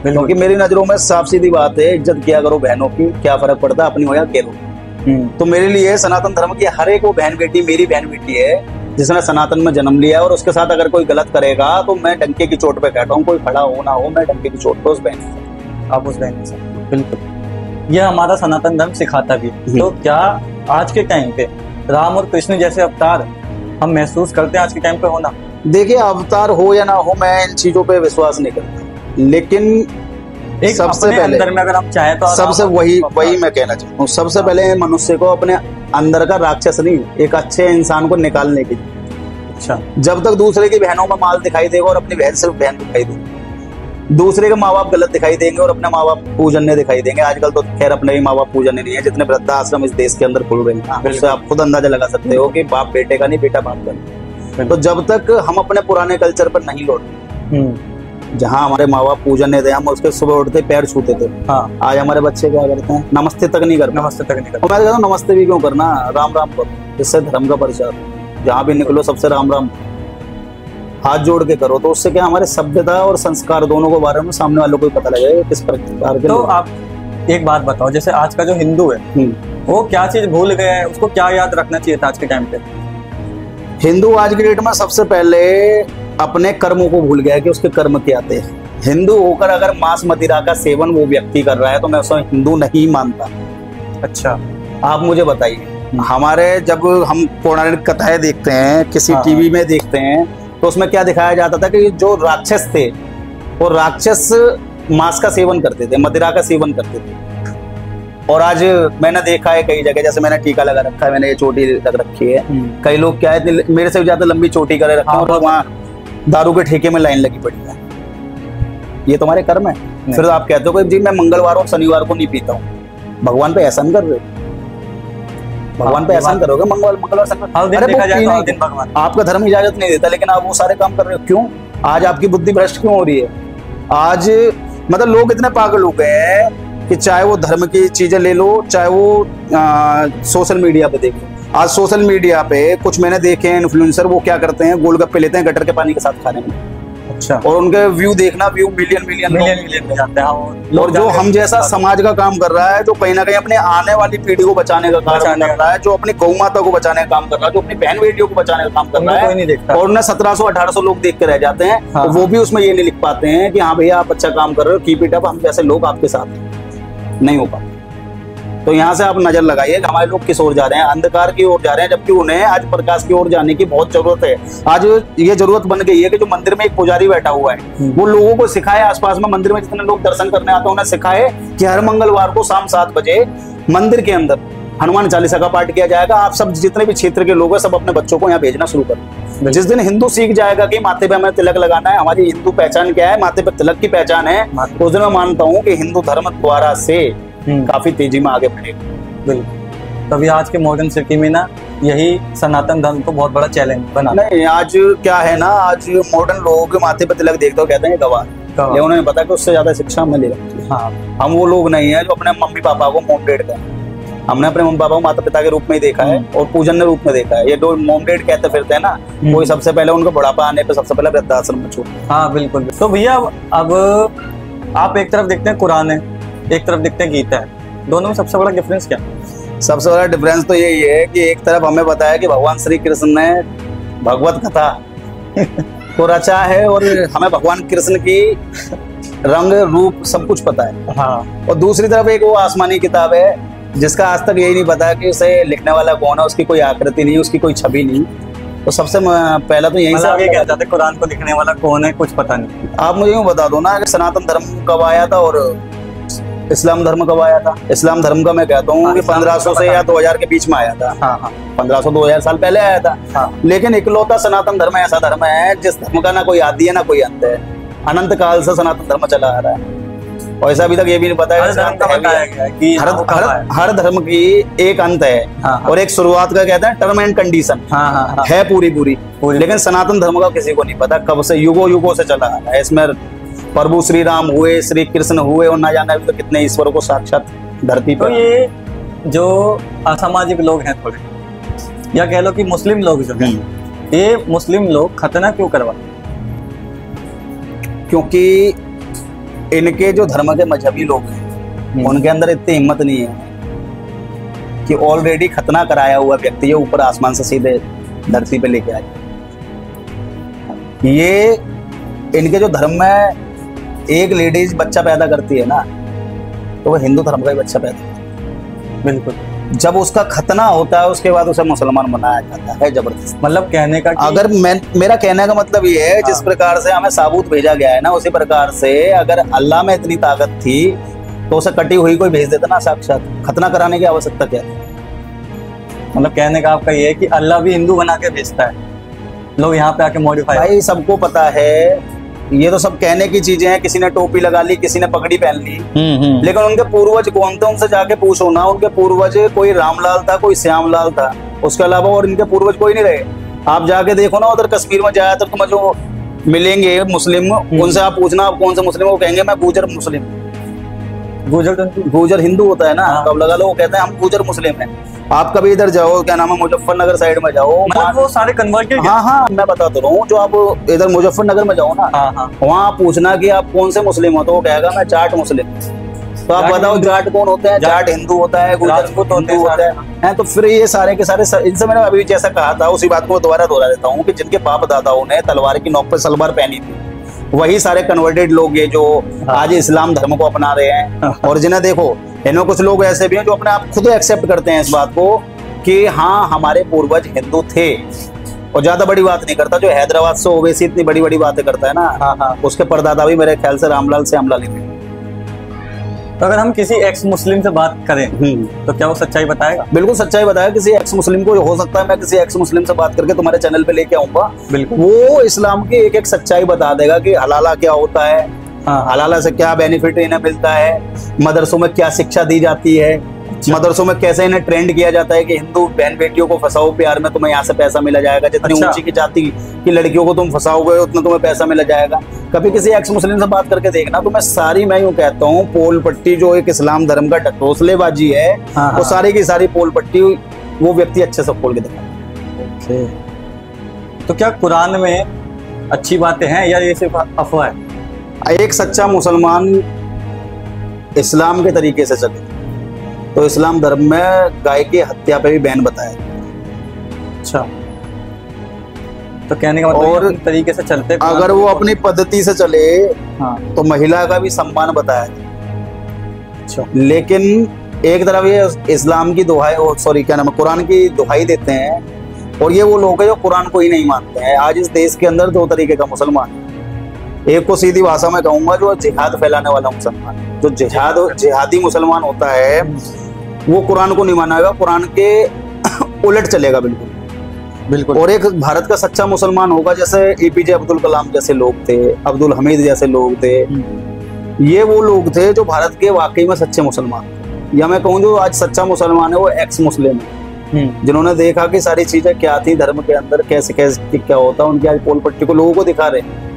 क्योंकि मेरी नजरों में साफ सीधी बात है, इज्जत किया करो बहनों की, क्या फर्क पड़ता है अपनी हो या केरो। तो मेरे लिए सनातन धर्म की हर एक वो बहन बेटी मेरी बहन बेटी है जिसने सनातन में जन्म लिया है, और उसके साथ अगर कोई गलत करेगा तो मैं डंके की चोट पे कहता हूँ, कोई खड़ा हो ना हो, मैं डंके की चोट पे उस बहन, आप उस बहन के साथ। बिल्कुल, यह हमारा सनातन धर्म सिखाता भी। तो क्या आज के टाइम पे राम और कृष्ण जैसे अवतार हम महसूस करते हैं आज के टाइम पे होना? देखिए, अवतार हो या ना हो, मैं इन चीजों पे विश्वास नहीं करता, लेकिन एक सबसे पहले अंदर में अगर हम चाहे तो सबसे वही मैं कहना चाहता हूँ, सबसे पहले मनुष्य को अपने अंदर का राक्षस नहीं, एक अच्छे इंसान को निकालने की। अच्छा, जब तक दूसरे की बहनों में माल दिखाई देगा और अपनी बहन सिर्फ बहन दिखाई देगी, दूसरे के माँ बाप गलत दिखाई देंगे और अपने माँ बाप पूजन्य दिखाई देंगे। आजकल तो खैर अपने ही माँ बाप पूजन्य नहीं है, जितने वृद्धाश्रम इस देश के अंदर खुल रहे हैं, उससे आप खुद अंदाजा लगा सकते हो कि बाप बेटे का नहीं, बेटा बाप का नहीं। तो जब तक हम अपने पुराने कल्चर पर नहीं लौटे, जहाँ हमारे माँ बाप पूजन्य थे, हम उसके सुबह उठते पैर छूते थे, आज हमारे बच्चे क्या करते हैं, नमस्ते तक नहीं करते। नमस्ते तक नहीं करते। मैं कहता हूँ नमस्ते भी क्यों करना, राम राम करो, इससे धर्म का प्रचार, जहाँ भी निकलो सबसे राम राम हाथ जोड़ के करो, तो उससे क्या हमारे सभ्यता और संस्कार दोनों के बारे में सामने वालों को पता लगेगा किस प्रकार के। तो आप एक बात बताओ, जैसे आज का जो हिंदू है वो क्या चीज भूल गया है, उसको क्या याद रखना चाहिए था आज के टाइम पे? हिंदू आज की डेट में सबसे पहले अपने कर्मों को भूल गया है कि उसके कर्म क्या थे। हिंदू होकर अगर मांस मदिरा का सेवन वो व्यक्ति कर रहा है तो मैं उसे हिंदू नहीं मानता। अच्छा, आप मुझे बताइए, हमारे जब हम पौराणिक कथाएं देखते हैं, किसी हाँ, टीवी में देखते हैं, तो उसमें क्या दिखाया जाता था कि जो राक्षस थे वो राक्षस मांस का सेवन करते थे, मदिरा का सेवन करते थे। और आज मैंने देखा है कई जगह, जैसे मैंने टीका लगा रखा है, मैंने ये चोटी लग रखी है, कई लोग क्या है मेरे से भी ज्यादा लंबी चोटी करे रखा है, और वहाँ दारू के ठेके में लाइन लगी पड़ी है। ये तुम्हारे कर्म है। फिर आप कहते हो कि जी मैं मंगलवार और शनिवार को नहीं पीता हूँ, भगवान पे एहसान कर रहे हो, भगवान पे एहसान करोगे मंगलवार शनिवार। आपका धर्म इजाजत नहीं देता, लेकिन आप वो सारे काम कर रहे हो। क्यों? आज आपकी बुद्धि भ्रष्ट क्यों हो रही है? आज मतलब लोग इतने पागल हो गए हैं कि चाहे वो धर्म की चीजें ले लो, चाहे वो सोशल मीडिया पे देखो। आज सोशल मीडिया पे कुछ मैंने देखे हैं इन्फ्लुएंसर, वो क्या करते हैं, गोलगप्पे लेते हैं गटर के पानी के साथ खाने में। अच्छा। और उनके व्यू देखना, व्यू मिलियन में जाते हैं। और जो हम जैसा समाज का काम कर रहा है, जो कहीं ना कहीं अपने आने वाली पीढ़ी को बचाने का काम कर रहा है, जो अपनी गौ माता को बचाने का काम कर रहा है, जो अपनी बहन बेटियों को बचाने का काम कर रहा है, और उन्हें 1700-1800 लोग देख के रह जाते हैं। और वो भी उसमें ये नहीं लिख पाते हैं कि हाँ भैया आप अच्छा काम कर रहे हो, कीप इट अप, हम जैसे लोग आपके साथ नहीं हो पाते। तो यहाँ से आप नजर लगाइए कि हमारे लोग किस ओर जा रहे हैं, अंधकार की ओर जा रहे हैं, जबकि उन्हें आज प्रकाश की ओर जाने की बहुत जरूरत है। आज ये जरूरत बन गई है कि जो मंदिर में एक पुजारी बैठा हुआ है, वो लोगों को सिखाए, आसपास में मंदिर में जितने लोग दर्शन करने आते हैं उन्हें सिखाए कि हर मंगलवार को शाम 7 बजे मंदिर के अंदर हनुमान चालीसा का पाठ किया जाएगा। आप सब जितने भी क्षेत्र के लोग हैं, सब अपने बच्चों को यहाँ भेजना शुरू करें। जिस दिन हिंदू सीख जाएगा कि माथे पे हमें तिलक लगाना है, हमारी हिंदू पहचान क्या है, माथे पे तिलक की पहचान है, उस दिन मैं मानता हूँ कि हिंदू धर्म द्वारा से काफी तेजी में आगे बढ़ेगा। बिल्कुल। तभी आज के मॉडर्न सिटी में ना यही सनातन धर्म को बहुत बड़ा चैलेंज बना। नहीं, आज क्या है ना, आज मॉडर्न लोग माथे पे तिलक देखते हो कहते हैं गवार, ये उन्हें पता कि उससे ज्यादा शिक्षा मिलेगा। हाँ। हम वो लोग नहीं है जो अपने मम्मी पापा को मॉम डैड कहें। हमने अपने मम्मी पापा को माता पिता के रूप में ही देखा है और पूजन के रूप में देखा है। ये जो मॉम डैड कहते फिरते हैं ना, कोई सबसे पहले उनको बुढ़ापा आने पे सबसे पहले वृद्धाश्रम में छोड़ते। हाँ बिल्कुल। तो भैया अब आप एक तरफ देखते हैं कुरान है, एक तरफ देखते हैं गीता है, दोनों में सबसे बड़ा डिफरेंस क्या है? सबसे बड़ा डिफरेंस तो यही है कि एक तरफ हमें पता है कि भगवान श्री कृष्ण ने भगवत कथा को रचा है और हमें भगवान कृष्ण की रंग रूप सब कुछ पता है। हाँ। और दूसरी तरफ एक वो आसमानी किताब है जिसका आज तक यही नहीं पता कि उसे लिखने वाला कौन है, उसकी कोई आकृति नहीं, उसकी कोई छवि नहीं। तो सबसे पहला तो यही सब ये कहते थे कुरान को लिखने वाला कौन है, कुछ पता नहीं। आप मुझे यूँ बता दो ना कि सनातन धर्म कब आया था और इस्लाम धर्म कब आया था? इस्लाम धर्म का मैं कहता हूँ कि 1500 से या 2000 के बीच में आया था। हाँ। 1500-2000 साल पहले आया था। हाँ। लेकिन इकलौता सनातन धर्म ऐसा धर्म है जिस धर्म का ना कोई आदि है ना कोई अंत है। अनंत काल से सनातन धर्म चला आ रहा है और ऐसा अभी तक ये भी नहीं पता है कि हर धर्म की एक अंत है। हाँ। और एक शुरुआत का कहते हैं टर्म एंड कंडीशन। हाँ। है पूरी। लेकिन सनातन धर्म का किसी को नहीं पता कब से, युगों से चला आ रहा है। इसमें प्रभु श्री राम हुए, श्री कृष्ण हुए और ना जाने अभी तो कितने ईश्वरों को साक्षात धरती पर। तो ये जो असामाजिक लोग हैं थोड़े, या कह लो कि मुस्लिम लोग जो हैं, ये मुस्लिम लोग खतना क्यों करवाते? क्योंकि इनके जो धर्म के मजहबी लोग हैं उनके अंदर इतनी हिम्मत नहीं है कि ऑलरेडी खतना कराया हुआ व्यक्ति ऊपर आसमान से सीधे धरती पे लेके आए। ये इनके जो धर्म में एक लेडीज बच्चा पैदा करती है ना, तो वो हिंदू धर्म का ही बच्चा पैदा करती है। बिल्कुल। जब उसका खतना होता है उसके बाद उसे मुसलमान बनाया जाता है जबरदस्ती। मतलब कहने का अगर मेरा कहने का मतलब ये है, जिस प्रकार से हमें साबुत भेजा गया है ना, उसी प्रकार से अगर अल्लाह में इतनी ताकत थी तो उसे कटी हुई कोई भेज देता ना साक्षात। खतना कराने की आवश्यकता क्या है? मतलब कहने का आपका ये है कि अल्लाह भी हिंदू बना के भेजता है, लोग यहाँ पे आके मॉडिफाई। भाई सबको पता है, ये तो सब कहने की चीजें हैं। किसी ने टोपी लगा ली, किसी ने पगड़ी पहन ली, लेकिन उनके पूर्वज कौन थे उनसे जाके पूछो ना। उनके पूर्वज कोई रामलाल था, कोई श्यामलाल था, उसके अलावा और इनके पूर्वज कोई नहीं रहे। आप जाके देखो ना उधर कश्मीर में जाए तो तुम्हें जो मिलेंगे मुस्लिम, उनसे आप पूछना आप कौन से मुस्लिम, वो कहेंगे मैं गुजर मुस्लिम। गुजर हिंदू होता है ना, कब लगा लो, वो कहते हैं हम गुजर मुस्लिम हैं। आप कभी इधर जाओ, क्या नाम है, मुजफ्फरनगर साइड में जाओ, मतलब वो सारे कन्वर्टेड। हाँ मैं बता तो रहा हूँ, जो आप इधर मुजफ्फरनगर में जाओ ना, वहाँ पूछना कि आप कौन से मुस्लिम हो, तो वो कहेगा मैं जाट मुस्लिम। तो आप बताओ जाट कौन होते हैं? जाट हिंदू होता है, गुजर हिंदू होता है। तो फिर ये सारे के सारे, इनसे मैंने अभी जैसा कहा था उसी बात को दोबारा दोहरा देता हूँ कि जिनके बाप दादाओं ने तलवार की नोक पर सलवार पहनी थी, वही सारे कन्वर्टेड लोग ये जो आज इस्लाम धर्म को अपना रहे हैं। और जिन्हें देखो, इनमें कुछ लोग ऐसे भी हैं जो अपने आप खुद एक्सेप्ट करते हैं इस बात को कि हाँ हमारे पूर्वज हिंदू थे। और ज्यादा बड़ी बात नहीं करता, जो हैदराबाद से ओवैसी इतनी बड़ी बड़ी बातें करता है ना, हाँ हाँ। उसके परदादा भी मेरे ख्याल से रामलाल से अमला लिखे। तो अगर हम किसी एक्स मुस्लिम से बात करें तो क्या वो सच्चाई बताएगा? बिल्कुल सच्चाई बताया। किसी एक्स मुस्लिम को हो सकता है मैं किसी एक्स मुस्लिम से बात करके तुम्हारे चैनल पे लेके आऊंगा, बिल्कुल। वो इस्लाम की एक एक सच्चाई बता देगा कि हलाला क्या होता है, हाँ। हलाला से क्या बेनिफिट इन्हें मिलता है, मदरसों में क्या शिक्षा दी जाती है, मदरसों में कैसे इन्हें ट्रेंड किया जाता है कि हिंदू बहन बेटियों को फंसाओ प्यार में, तुम्हें यहाँ से पैसा मिला जाएगा, जितनी अच्छा। ऊंची की जाति की लड़कियों को तुम फंसाओगे उतना तुम्हें पैसा मिला जाएगा। कभी किसी एक्स मुस्लिम से बात करके देखना, तो मैं सारी, मैं यूं कहता हूँ, पोल पट्टी जो एक इस्लाम धर्म का ढकोसलेबाजी है, हाँ, वो सारी की सारी पोल पट्टी वो व्यक्ति अच्छे से खोल के दिखा। तो क्या कुरान में अच्छी बातें हैं या ये सिर्फ अफवाह है? एक सच्चा मुसलमान इस्लाम के तरीके से चले तो इस्लाम धर्म में गाय की हत्या पे भी बैन बताया। अच्छा, तो कहने का मतलब और अपने तरीके से चलते अगर वो अपनी पद्धति से चले हाँ। तो महिला का भी सम्मान बताया। अच्छा। लेकिन एक तरफ ये इस्लाम की दुहाई, सॉरी क्या नाम है, कुरान की दुहाई देते हैं, और ये वो लोग हैं जो कुरान को ही नहीं मानते हैं। आज इस देश के अंदर दो तरीके का मुसलमान है। एक को सीधी भाषा में कहूंगा जो जिहाद फैलाने वाला मुसलमान, जो जिहादी मुसलमान होता है, वो कुरान को नहीं मानेगा, कुरान के उलट चलेगा बिल्कुल। और एक भारत का सच्चा मुसलमान होगा, जैसे एपीजे अब्दुल कलाम जैसे लोग थे, अब्दुल हमीद जैसे लोग थे। ये वो लोग थे जो भारत के वाकई में सच्चे मुसलमान थे। या मैं कहूँ जो आज सच्चा मुसलमान है वो एक्स मुस्लिम है, जिन्होंने देखा कि सारी चीजें क्या थी धर्म के अंदर, कैसे कैसे क्या होता है, उनकी आज पोल पट्टी को लोगों को दिखा रहे हैं।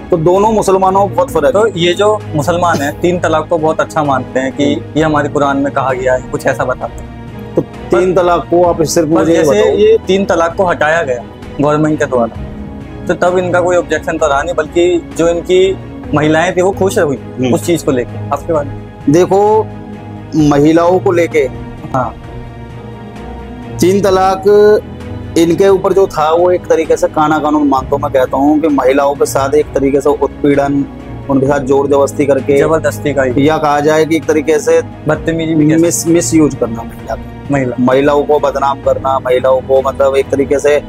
तो दोनों मुसलमानों में बहुत फर्क है। तो ये जो मुसलमान है 3 तलाक को बहुत अच्छा मानते हैं कि ये हमारे कुरान में कहा गया है, कुछ ऐसा बताते हैं। तो 3 तलाक को आप सिर्फ मुझे जैसे ये 3 तलाक को हटाया गया गवर्नमेंट के द्वारा, तो तब इनका कोई ऑब्जेक्शन तो रहा नहीं, बल्कि जो इनकी महिलाएं थी वो खुश हुई उस चीज को लेकर। आपके बारे में देखो, महिलाओं को लेके हाँ 3 तलाक इनके ऊपर जो था वो एक तरीके से काना कानून मानता हूँ। मैं कहता हूँ कि महिलाओं के साथ एक तरीके से उत्पीड़न, उनके साथ जोर जबरदस्ती करके, जबरदस्ती का, या कहा जाए कि एक तरीके से बदतमीजी, मिस यूज करना महिलाओं को बदनाम करना, महिलाओं को मतलब एक तरीके से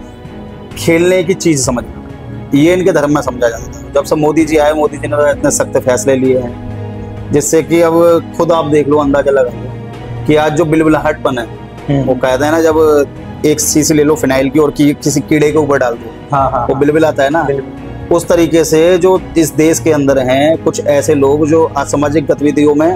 खेलने की चीज समझना, ये इनके धर्म में समझा जाता था। जब से मोदी जी आए, मोदी जी ने इतने सख्त फैसले लिए हैं, जिससे कि अब खुद आप देख लो, अंदाजा लगा लो कि आज जो बिलबिलाहटपन है, वो कहते हैं ना, जब एक शीशी ले लो फिनाइल की और किसी कीड़े के ऊपर डाल दो, हाँ, वो बिलबिलाता है ना, उस तरीके से जो इस देश के अंदर हैं कुछ ऐसे लोग जो असामाजिक गतिविधियों में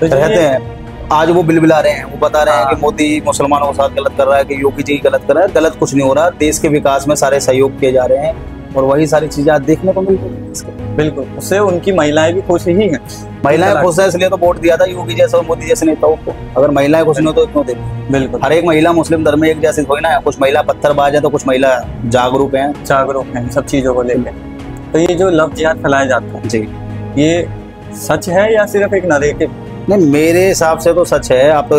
रहते हैं, आज वो बिलबिला रहे हैं। वो बता रहे हैं कि मोदी मुसलमानों के साथ गलत कर रहा है, कि योगी जी गलत कर रहा है। गलत कुछ नहीं हो रहा, देश के विकास में सारे सहयोग किए जा रहे हैं, और वही सारी चीजें आज देखने को मिल रही है। बिल्कुल, उससे उनकी महिलाएं भी खुश ही हैं। महिलाएं खुश है, इसलिए तो वोट दिया था योगी जैसे और मोदी जैसे नेताओं को। अगर महिलाएं खुश नहीं हो तो क्यों दे? बिल्कुल, हर एक महिला मुस्लिम धर्म में एक जैसी थोड़ी ना है। कुछ महिला पत्थरबाज है तो कुछ महिला जागरूक हैं सब चीजों को लेकर। तो ये जो लव जिहाद फैलाया जाता है जी, ये सच है या सिर्फ एक नरेटिव? नहीं, मेरे हिसाब से तो सच है। आप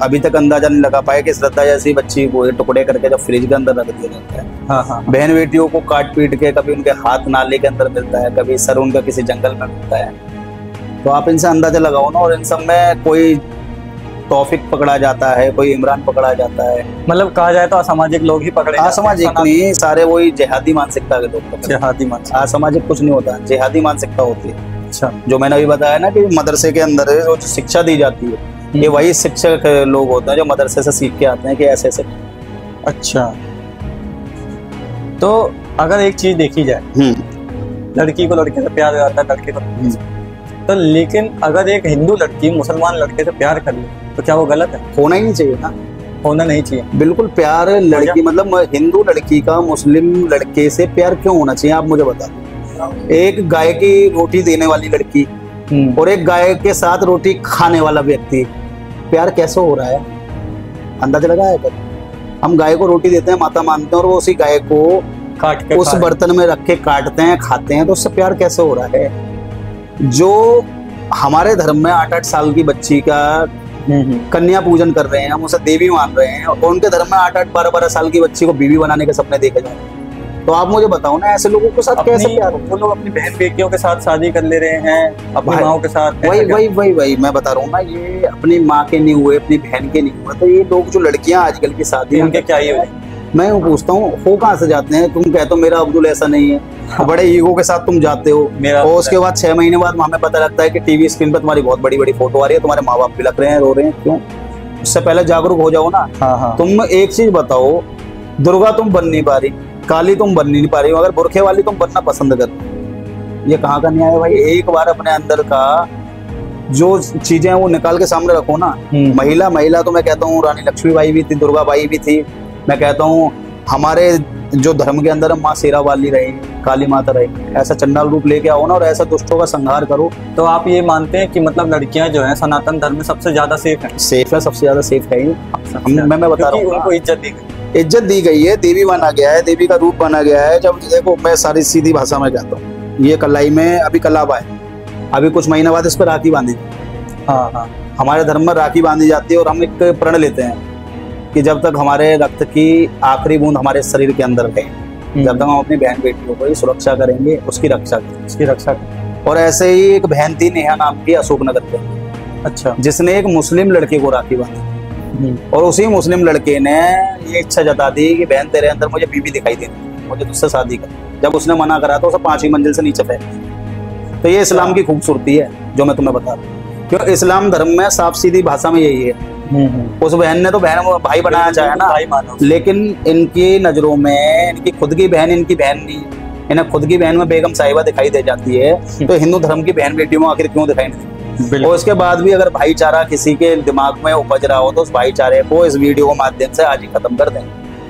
अभी तक अंदाजा नहीं लगा पाए कि श्रद्धा जैसी बच्ची को टुकड़े करके जब फ्रिज के अंदर रख दिया जाता है, हाँ। बहन बेटियों को काट पीट के, कभी उनके हाथ नाले के अंदर मिलता है, कभी सर उनका किसी जंगल में मिलता है, तो आप इनसे अंदाजा लगाओ ना। और इन सब में कोई तौफिक पकड़ा जाता है, कोई इमरान पकड़ा जाता है, मतलब कहा जाए तो असामाजिक लोग ही पकड़े। असामाजिक नहीं, सारे वही जिहादी मानसिकता के लोग। जिहादी मानसिकता, असामाजिक कुछ नहीं होता, जिहादी मानसिकता होती है। अच्छा, जो मैंने अभी बताया ना कि मदरसे के अंदर जो शिक्षा दी जाती है, ये वही शिक्षक लोग होते हैं जो मदरसे से सीख के आते हैं कि ऐसे ऐसे। अच्छा, तो अगर एक चीज देखी जाए, लड़की को लड़के से प्यार हो जाता है, लड़के को, तो लेकिन अगर एक हिंदू लड़की मुसलमान लड़के से प्यार कर ले तो क्या वो गलत है? होना ही नहीं चाहिए ना, होना नहीं चाहिए। बिल्कुल, प्यार लड़की मतलब हिंदू लड़की का मुस्लिम लड़के से प्यार क्यों होना चाहिए, आप मुझे बता दो। एक गाय की रोटी देने वाली लड़की और एक गाय के साथ रोटी खाने वाला व्यक्ति, प्यार कैसे हो रहा है? अंदाजा लगाया कर। हम गाय को रोटी देते हैं, माता मानते हैं, और वो उसी गाय को काट के उस बर्तन में रख के काटते हैं, खाते हैं, तो उससे प्यार कैसे हो रहा है? जो हमारे धर्म में 8-8 साल की बच्ची का कन्या पूजन कर रहे हैं, हम उसे देवी मान रहे हैं, और उनके धर्म में 8-8, 12-12 साल की बच्ची को बीवी बनाने के सपने देखे जा रहे हैं। तो आप मुझे बताओ ना, ऐसे लोगों के साथ कैसे प्यार हो? वो लोग अपनी बहन बेटियों के साथ शादी कर ले रहे हैं, अपनी माओ के साथ। वही मैं बता रहा हूँ ना, ये अपनी माँ के नहीं हुए, अपनी बहन के नहीं हुए, तो ये लोग जो लड़कियां आजकल की शादी उनके क्या ही हुए? मैं पूछता हूँ हो कहाँ से जाते हैं? तुम कहते हो मेरा अब्दुल ऐसा नहीं है, हाँ। बड़े ईगो के साथ तुम जाते हो, और उसके बाद 6 महीने बाद हमें पता लगता है कि टीवी स्क्रीन पर तुम्हारी बहुत बड़ी बड़ी फोटो आ रही है, तुम्हारे माँ बाप भी लग रहे हैं, रो रहे हैं, क्यों? उससे पहले जागरूक हो जाओ ना। हाँ। तुम एक चीज बताओ, दुर्गा तुम बन नहीं पा रही, काली तुम बन नहीं पा रही, अगर बुरखे वाली तुम बनना पसंद कर, ये कहाँ का न्याय है भाई? एक बार अपने अंदर का जो चीजें वो निकाल के सामने रखो ना। महिला तो मैं कहता हूँ रानी लक्ष्मीबाई भी थी, दुर्गा बाई भी थी, मैं कहता हूँ हमारे जो धर्म के अंदर माँ शेरा वाली रही, काली माता रही, ऐसा चंडाल रूप लेके आओ ना और ऐसा दुष्टों का संहार करो। तो आप ये मानते हैं कि मतलब लड़कियां जो है सनातन धर्म में सबसे ज्यादा सेफ है? सेफ है, सबसे ज्यादा सेफ है। मैं बता रहा हूँ, उनको इज्जत दी गई है, देवी बना गया है, देवी का रूप बना गया है। जब देखो मैं सारी सीधी भाषा में कहता हूँ, ये कलाई में अभी कलाबा है, अभी कुछ महीने बाद इस पर राखी बांधी। हाँ। हमारे धर्म में राखी बांधी जाती है और हम एक प्रण लेते हैं कि जब तक हमारे रक्त की आखिरी बूंद हमारे शरीर के अंदर है, जब तक हम अपनी बहन बेटियों को सुरक्षा करेंगे, उसकी रक्षा करेंगे। और ऐसे ही एक बहन थी नेहा नाम की, अशोकनगर के, अच्छा, जिसने एक मुस्लिम लड़के को राखी बांधी, और उसी मुस्लिम लड़के ने ये इच्छा जता दी कि बहन तेरे अंदर मुझे बीवी दिखाई दे रही, मुझे तुझसे शादी कर। जब उसने मना करा तो उसे 5वीं मंजिल से नीचे फेंक। तो ये इस्लाम की खूबसूरती है जो मैं तुम्हें बता रहा हूँ, क्यों इस्लाम धर्म में साफ सीधी भाषा में यही है। उस बहन ने तो बहन भाई बनाया चाहे ना, लेकिन इनकी नजरों में इनकी खुद की बहन इनकी बहन नहीं, इन्हें खुद की बहन में बेगम साहिबा दिखाई दे जाती है, तो हिंदू धर्म की बहन बेटियों में आखिर क्यों दिखाई नहीं देती? और उसके बाद भी अगर भाईचारा किसी के दिमाग में उपज रहा हो तो उस भाईचारे को इस वीडियो के माध्यम से आज ही खत्म कर दें,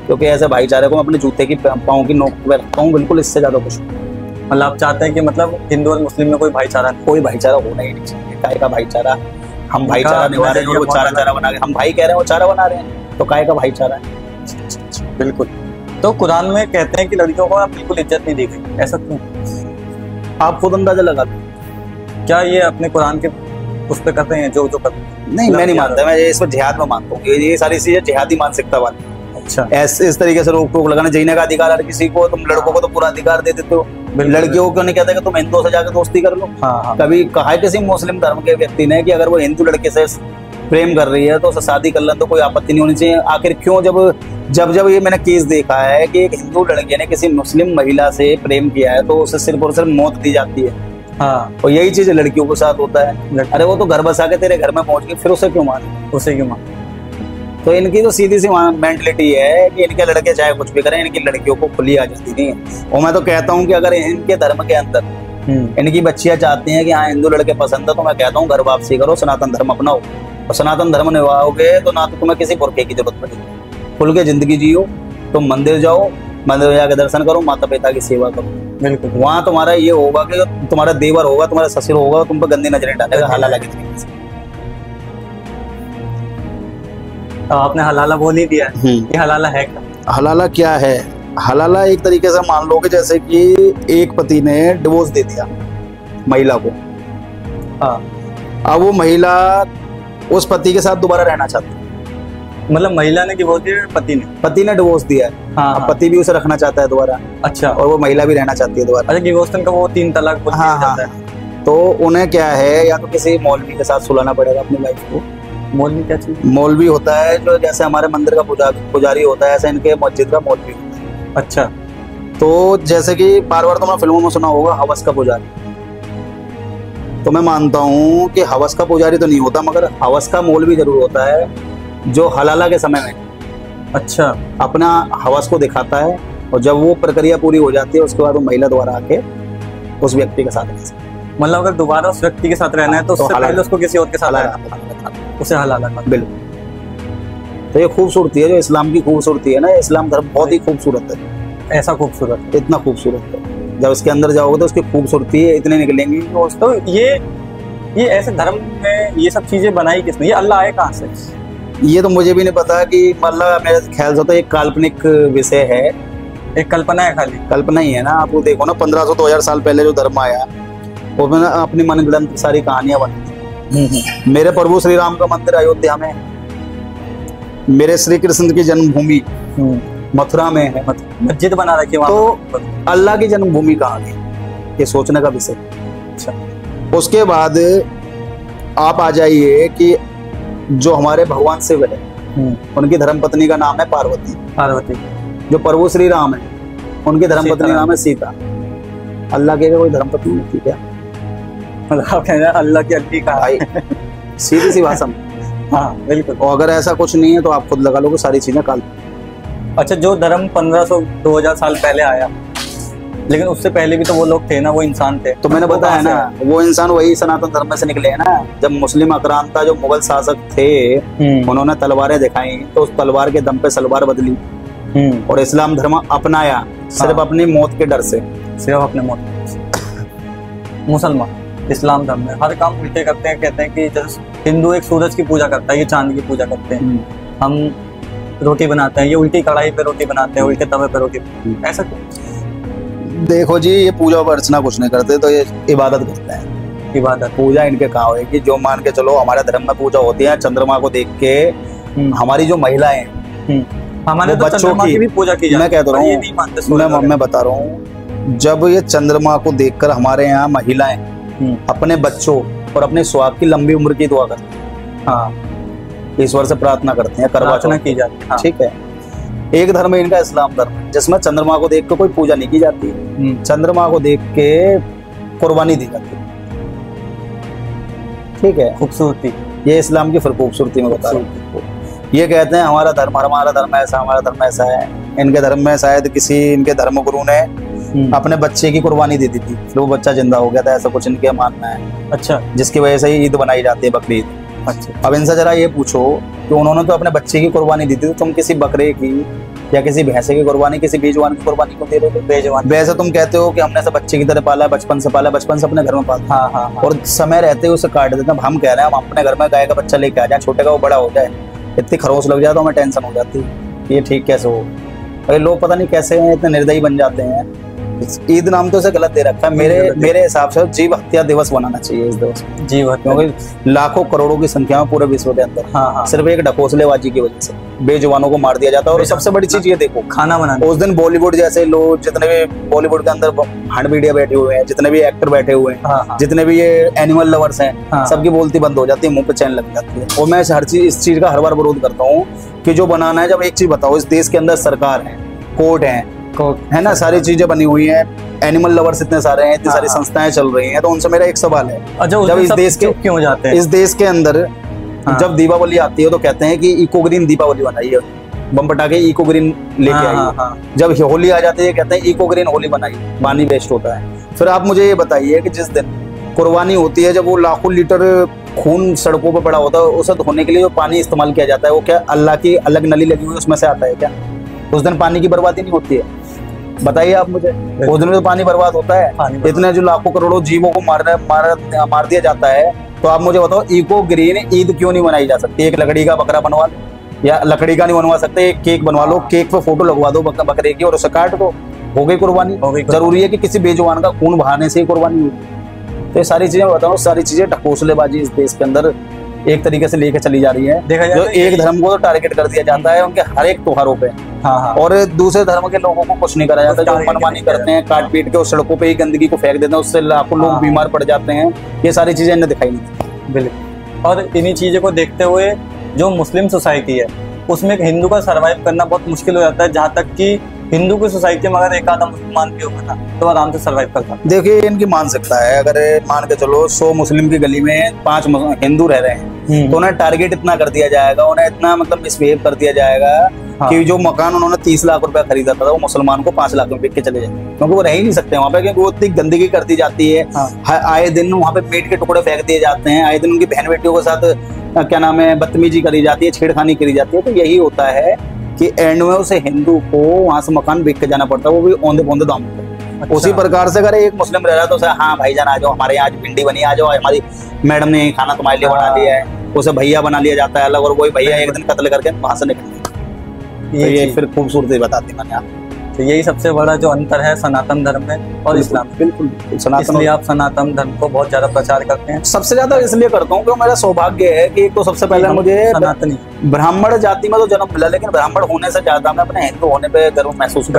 क्योंकि ऐसे भाईचारे को मैं अपने जूते की पाँव की नोक पे रखता हूँ, बिल्कुल इससे ज्यादा कुछ। मतलब आप चाहते हैं कि मतलब हिंदू और मुस्लिम में कोई भाईचारा होना ही नहीं चाहिए। काय का भाईचारा? हम भाईचारा निभा रहे हैं, वो चारा बना के हम भाई कह रहे हैं, वो चारा बना रहे हैं, तो काय का भाईचारा है? बिल्कुल। तो कुरान में कहते हैं कि लड़कियों को बिल्कुल इज्जत नहीं दी गई, ऐसा क्यों? आप खुद अंदाजा लगा दो। क्या ये अपने कुरान के उस पे करते हैं जो करते हैं? नहीं, मैं नहीं मानता, मैं इसमें जिहाद में मानता हूँ, ये सारी चीजें जिहादी मानसिकता वाली। अच्छा, ऐसे इस तरीके से रोक टोक लगाना, जीने का अधिकार है किसी को, तुम लड़कों को तो पूरा अधिकार दे देते हो, लड़कियों को नहीं कहते कि तुम हिंदुओं से जाकर दोस्ती कर लो। हाँ। कभी कहा है किसी मुस्लिम धर्म के व्यक्ति ने कि अगर वो हिंदू लड़के से प्रेम कर रही है तो उसे शादी कर लें तो कोई आपत्ति नहीं होनी चाहिए? आखिर क्यों? जब ये मैंने केस देखा है कि एक हिंदू लड़के ने किसी मुस्लिम महिला से प्रेम किया है तो उसे सिर्फ और सिर्फ मौत दी जाती है। हाँ। और यही चीज लड़कियों के साथ होता है। अरे वो तो घर बसा के तेरे घर में पहुंच गई, फिर उसे क्यों मारे? तो इनकी तो सीधी सी मेंटलिटी है कि इनके लड़के चाहे कुछ भी करें, इनकी लड़कियों को खुली आजादी नहीं है। और मैं तो कहता हूँ कि अगर इनके धर्म के अंदर इनकी बच्चियां चाहती हैं कि हाँ हिंदू लड़के पसंद है, तो मैं कहता हूँ घर वापसी करो, सनातन धर्म अपनाओ, और सनातन धर्म निभाओगे तो ना तो तुम्हें किसी बुरके की जरूरत पड़ेगी, खुल के जिंदगी जियो। तुम मंदिर जाओ, मंदिर में जाकर दर्शन करो, माता पिता की सेवा करो, बिल्कुल। वहाँ तुम्हारा ये होगा कि तुम्हारा देवर होगा, तुम्हारा ससुर होगा, तुम पर गंदी नजरें डालेगा हलाला के तरीके से। तो आपने हलाला बोल ही दिया, ये हलाला है क्या? हलाला क्या है? हलाला एक तरीके से मान लो कि जैसे कि एक पति ने डिवोर्स दे दिया महिला को, अब वो महिला उस पति के साथ दोबारा रहना चाहती है। मतलब महिला ने डिवोर्स दिया, पति ने डिवोर्स दिया है। हाँ। पति भी उसे रखना चाहता है दोबारा। अच्छा। और वो महिला भी रहना चाहती है दोबारा। अच्छा, डिवोर्स का वो 3 तलाक बोल दिया जाता है। तो उन्हें क्या है, या तो किसी मौलवी के साथ सुलाना पड़ेगा अपनी वाइफ को। मौलवी क्या चीज? मौलवी होता है जो जैसे हमारे मंदिर का पुजारी होता है, ऐसे इनके मस्जिद का मौलवी होता है। अच्छा। तो जैसे कि बार बार तुमने फिल्मों में सुना होगा हवस का पुजारी, तो मैं मानता हूँ कि हवस का पुजारी तो नहीं होता, मगर हवस का मौलवी जरूर होता है जो हलाला के समय में अच्छा अपना हवस को दिखाता है, और जब वो प्रक्रिया पूरी हो जाती है उसके बाद वो महिला द्वारा आके उस व्यक्ति के साथ रहती है। मतलब अगर दोबारा उस व्यक्ति के साथ रहना है तो उससे पहले उसको किसी और के साथ रहना, उसे हलाला। बिल्कुल। तो ये खूबसूरती है जो इस्लाम की खूबसूरती है ना, इस्लाम धर्म बहुत ही खूबसूरत है। ऐसा खूबसूरत, इतना खूबसूरत है, जब इसके अंदर जाओगे तो उसकी खूबसूरती इतने निकलेंगी। तो ये ऐसे धर्म में ये सब चीजें बनाई किसने? ये अल्लाह आए कहाँ से? ये तो मुझे भी नहीं पता कि मतलब मेरे ख्याल से तो एक काल्पनिक विषय है, एक कल्पना है, खाली कल्पना ही है ना। आपको देखो ना 1500-2000 साल पहले जो धर्म आया वो मैंने अपनी मनगढ़ंत सारी कहानियां बनी थी। मेरे प्रभु श्री राम का मंदिर अयोध्या में, मेरे श्री कृष्ण की जन्मभूमि मथुरा में है, मस्जिद बना रखी है वहाँ तो पर। अल्लाह की जन्मभूमि कहाँ गई, ये सोचने का विषय। अच्छा, उसके बाद आप आ जाइए कि जो हमारे भगवान शिव है, उनकी धर्मपत्नी का नाम है पार्वती। पार्वती। जो प्रभु श्री राम है, उनकी धर्मपत्नी नाम है सीता। अल्लाह के कोई धर्मपत्नी नहीं थी क्या? मतलब आप कह रहे हैं अल्लाह की अड्डी कहाँ भाई सीधी सी भाषा में। हाँ बिल्कुल। और अगर ऐसा कुछ नहीं है तो आप खुद लगा लोगे सारी चीजें काल। अच्छा, जो धर्म 1500-2000 साल पहले आया, लेकिन उससे पहले भी तो वो लोग थे ना, वो इंसान थे। तो मैंने बताया ना, वो इंसान वही सनातन धर्म में से निकले हैं ना। जब मुस्लिम आक्रांता जो मुगल शासक थे, उन्होंने तलवारें दिखाई, तो उस तलवार के दम पे सलवार बदली और इस्लाम धर्म अपनाया, सिर्फ अपनी मौत के डर से। सिर्फ अपने मौत। मुसलमान इस्लाम धर्म में हर काम उल्टे करते हैं। कहते हैं कि जैसे हिंदू एक सूरज की पूजा करता है, ये चांद की पूजा करते हैं। हम रोटी बनाते हैं, ये उल्टी कढ़ाई पे रोटी बनाते हैं, उल्टे तवे पे रोटी। ऐसा क्यों? देखो जी, ये पूजा अर्चना कुछ नहीं करते, तो ये इबादत करते हैं। इबादत। पूजा इनके कहाँ होगी? जो मान के चलो हमारे धर्म में पूजा होती है चंद्रमा को देख के। हमारी जो महिलाएं हमारे तो चंद्रमा की भी पूजा की जाती है। मैं कहता रहा हूँ, मैं बता रहा हूँ, जब ये चंद्रमा को देखकर हमारे यहाँ महिलाएं अपने बच्चों और अपने स्वास्थ्य की लंबी उम्र की दुआ करते हैं। हाँ, ईश्वर से प्रार्थना करते हैं, प्रार्थना की जाती है। ठीक है। एक धर्म है इनका इस्लाम धर्म, जिसमें चंद्रमा को देख के कोई पूजा नहीं की जाती। चंद्रमा को देख के कुर्बानी दी जाती है। ठीक है। खूबसूरती, ये इस्लाम की फिर खूबसूरती में बता रहा हूँ। ये कहते हैं हमारा धर्म ऐसा, हमारा धर्म ऐसा है। इनके धर्म में शायद किसी इनके धर्म गुरु ने अपने बच्चे की कुर्बानी दे दी थी, फिर वो बच्चा जिंदा हो गया था, ऐसा कुछ इनके मानना है। अच्छा। जिसकी वजह से ही ईद बनाई जाती है, बकरी ईद। अच्छा। अब इनसे जरा ये पूछो कि उन्होंने तो अपने बच्चे की कुर्बानी दी थी, तो तुम किसी बकरे की या किसी भैंसे की कुर्बानी, किसी बेजवान की कुर्बानी क्यों दे रहे हो? बेजवान। वैसे तुम कहते हो कि हमने सब बच्चे की तरह पाला है, बचपन से पाला, बचपन से अपने घर में पाला। हाँ। और समय रहते हुए उसे काट देते हैं। हम कह रहे हैं हम अपने घर में गाय का बच्चा लेके आ जाए, छोटे का वो बड़ा हो जाए, इतनी खरोच लग जाए तो हमें टेंशन हो जाती है, ये ठीक कैसे हो? अरे लोग पता नहीं कैसे इतने निर्दयी बन जाते हैं। ईद नाम तो उसे गलत दे रखा है। मेरे हिसाब से जीव हत्या दिवस बनाना चाहिए इस दिवस। जीव हत्या, क्योंकि लाखों करोड़ों की संख्या में पूरे विश्व के अंदर सिर्फ एक ढकोसलेबाजी की वजह से बेजुबानों को मार दिया जाता है। और सबसे बड़ी चीज ये देखो, खाना बनाना। उस दिन बॉलीवुड जैसे लोग, जितने भी बॉलीवुड के अंदर हंड मीडिया बैठे हुए हैं, जितने भी एक्टर बैठे हुए हैं, जितने भी ये एनिमल लवर्स हैं, सबकी बोलती बंद हो जाती है, मुंह पे चैन लग जाती है। और मैं हर चीज इस चीज का हर बार विरोध करता हूँ कि जो बनाना है, जब एक चीज बताओ, इस देश के अंदर सरकार है, कोर्ट है ना, सारी चीजें बनी हुई हैं, एनिमल लवर्स इतने सारे हैं, इतनी सारी संस्थाएं चल रही हैं, तो उनसे मेरा एक सवाल है, जब इस देश के क्यों जाते हैं, इस देश के अंदर जब दीपावली आती है तो कहते हैं कि इको ग्रीन दीपावली बनाइए, बम पटाखे इको ग्रीन लेके आइए। जब होली आ जाती है कहते हैं इको ग्रीन होली बनाइए, पानी वेस्ट होता है। फिर आप मुझे ये बताइए कि जिस दिन कुर्बानी होती है, जब वो लाखों लीटर खून सड़कों पर पड़ा होता है, उसे धोने के लिए जो पानी इस्तेमाल किया जाता है, वो क्या अल्लाह की अलग नली लगी हुई है उसमें से आता है क्या? उस दिन पानी की बर्बादी नहीं होती है? बताइए आप मुझे। उस दिन तो पानी बर्बाद होता है, इतने जो लाखों करोड़ों जीवों को मार दिया जाता है। तो आप मुझे बताओ, इको ग्रीन ईद क्यों नहीं मनाई जा सकती? एक लकड़ी का बकरा बनवा लो, या लकड़ी का नहीं बनवा सकते, एक केक बनवा लो, केक पे फोटो लगवा दो बकरे की और उसे काट दो, हो गई कुर्बानी। जरूरी है कि किसी बेजुबान का खून बहाने से ही कुर्बानी हुई? तो ये सारी चीजें बताओ, सारी चीजें ढकोसलेबाजी इस देश के अंदर एक तरीके से लेके चली जा रही है। देखा जाए जो एक धर्म को तो टारगेट कर दिया जाता है उनके हर एक त्योहारों पे। और दूसरे धर्म के लोगों को कुछ नहीं करा जाता, जो मनमानी करते हैं, काट पीट के उस सड़कों पे ही गंदगी को फेंक देते हैं, उससे लाखों लोग बीमार पड़ जाते हैं। ये सारी चीजें इन्हें दिखाई नहीं। बिल्कुल। और इन्हीं चीजों को देखते हुए जो मुस्लिम सोसाइटी है, उसमें हिंदू का सर्वाइव करना बहुत मुश्किल हो जाता है। जहाँ तक कि हिंदू की सोसाइटी में अगर एक आधा मुसलमान भी होगा ना, तो आराम से सर्वाइव करता। देखिए, इनकी मानसिकता है, अगर मान के चलो 100 मुस्लिम की गली में 5 हिंदू रह रहे हैं, तो उन्हें टारगेट इतना कर दिया जाएगा, उन्हें इतना मतलब मिसबिहेव कर दिया जाएगा कि जो मकान उन्होंने 30 लाख रुपया खरीदा था, वो मुसलमान को 5 लाख में बिक के चले जाए, क्योंकि वो रह ही नहीं सकते वहाँ पे, क्योंकि वो इतनी गंदगी कर दी जाती है। आए दिन वहाँ पे मीट के टुकड़े फेंक दिए जाते हैं, आए दिन उनकी बहन बेटियों के साथ क्या नाम है बदतमीजी करी जाती है, छेड़खानी करी जाती है। तो यही होता है कि एंड में उसे हिंदू को वहां से मकान बिक के जाना पड़ता है, वो भी औंधे पौंधे दाम पे। अच्छा। उसी प्रकार से अगर एक मुस्लिम रह रहा है तो उसे हाँ भाईजान आ जाओ, हमारे यहाँ आज भिंडी बनी, आ जाओ, हमारी मैडम ने खाना तुम्हारे लिए बना लिया है, उसे भैया बना लिया जाता है अलग, और वही भैया एक दिन कत्ल करके वहां से निकल। ये फिर खूबसूरती बताती मैंने आप। तो यही सबसे बड़ा जो अंतर है सनातन धर्म में और इस्लाम में। बिल्कुल सनातन, इसलिए आप सनातन धर्म को बहुत ज्यादा प्रचार करते हैं। सबसे ज्यादा इसलिए करता हूँ कि मेरा सौभाग्य है कि एक तो सबसे पहले मुझे सनातनी ब्राह्मण जाति में तो जन्म मिला, लेकिन ब्राह्मण होने से ज्यादा मैं अपने हिंदू होने पे गर्व महसूस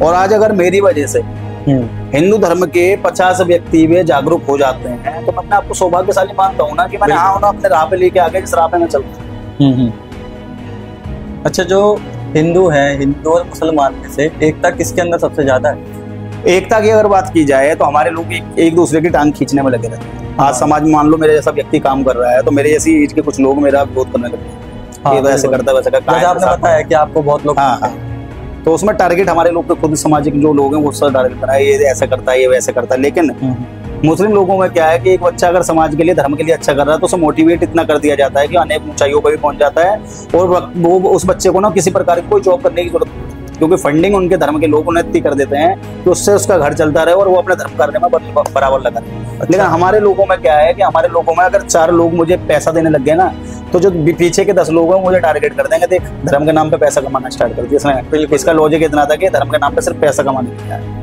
और आज अगर मेरी वजह से हिंदू धर्म के 50 व्यक्ति वे जागरूक हो जाते हैं तो मैं अपने आपको सौभाग्यशाली मानता हूँ ना कि मैंने हाँ अपने राह पे लेके आगे जिस राह पे मैं चलता हूँ। अच्छा, जो हिंदू है, हिंदू और मुसलमान में से एकता किसके अंदर सबसे ज्यादा है? एकता की अगर बात की जाए तो हमारे लोग एक दूसरे की टांग खींचने में लगे रहते हैं। आज समाज में मान लो मेरे जैसा व्यक्ति काम कर रहा है तो मेरे जैसी एज के कुछ लोग मेरा विरोध करने लगे हैं। ये तो ऐसे करता है वैसे करता है। आपने बताया कि आपको बहुत लोग तो उसमें टारगेट हमारे लोग तो खुद सामाजिक जो लोग हैं वो उससे टारगेट बनाए, ये ऐसा करता है, ये वैसे करता है। लेकिन मुस्लिम लोगों में क्या है कि एक बच्चा अगर समाज के लिए धर्म के लिए अच्छा कर रहा है तो उसे मोटिवेट इतना कर दिया जाता है कि अनेक ऊंचाइयों पर भी पहुंच जाता है और वो उस बच्चे को ना किसी प्रकार की कोई जॉब करने की जरूरत नहीं, क्योंकि फंडिंग उनके धर्म के लोग उन्हें इतनी कर देते हैं कि उससे उसका घर चलता रहे और वो अपने धर्म करने में बराबर लगा रहे। लेकिन हमारे लोगों में क्या है कि हमारे लोगों में अगर 4 लोग मुझे पैसा देने लग गए ना तो जो पीछे के 10 लोग हैं मुझे टारगेट कर देंगे, देख धर्म के नाम पे पैसा कमाना स्टार्ट कर दिया। इसका लॉजिक इतना था कि धर्म के नाम पे सिर्फ पैसा कमाने के लिए है।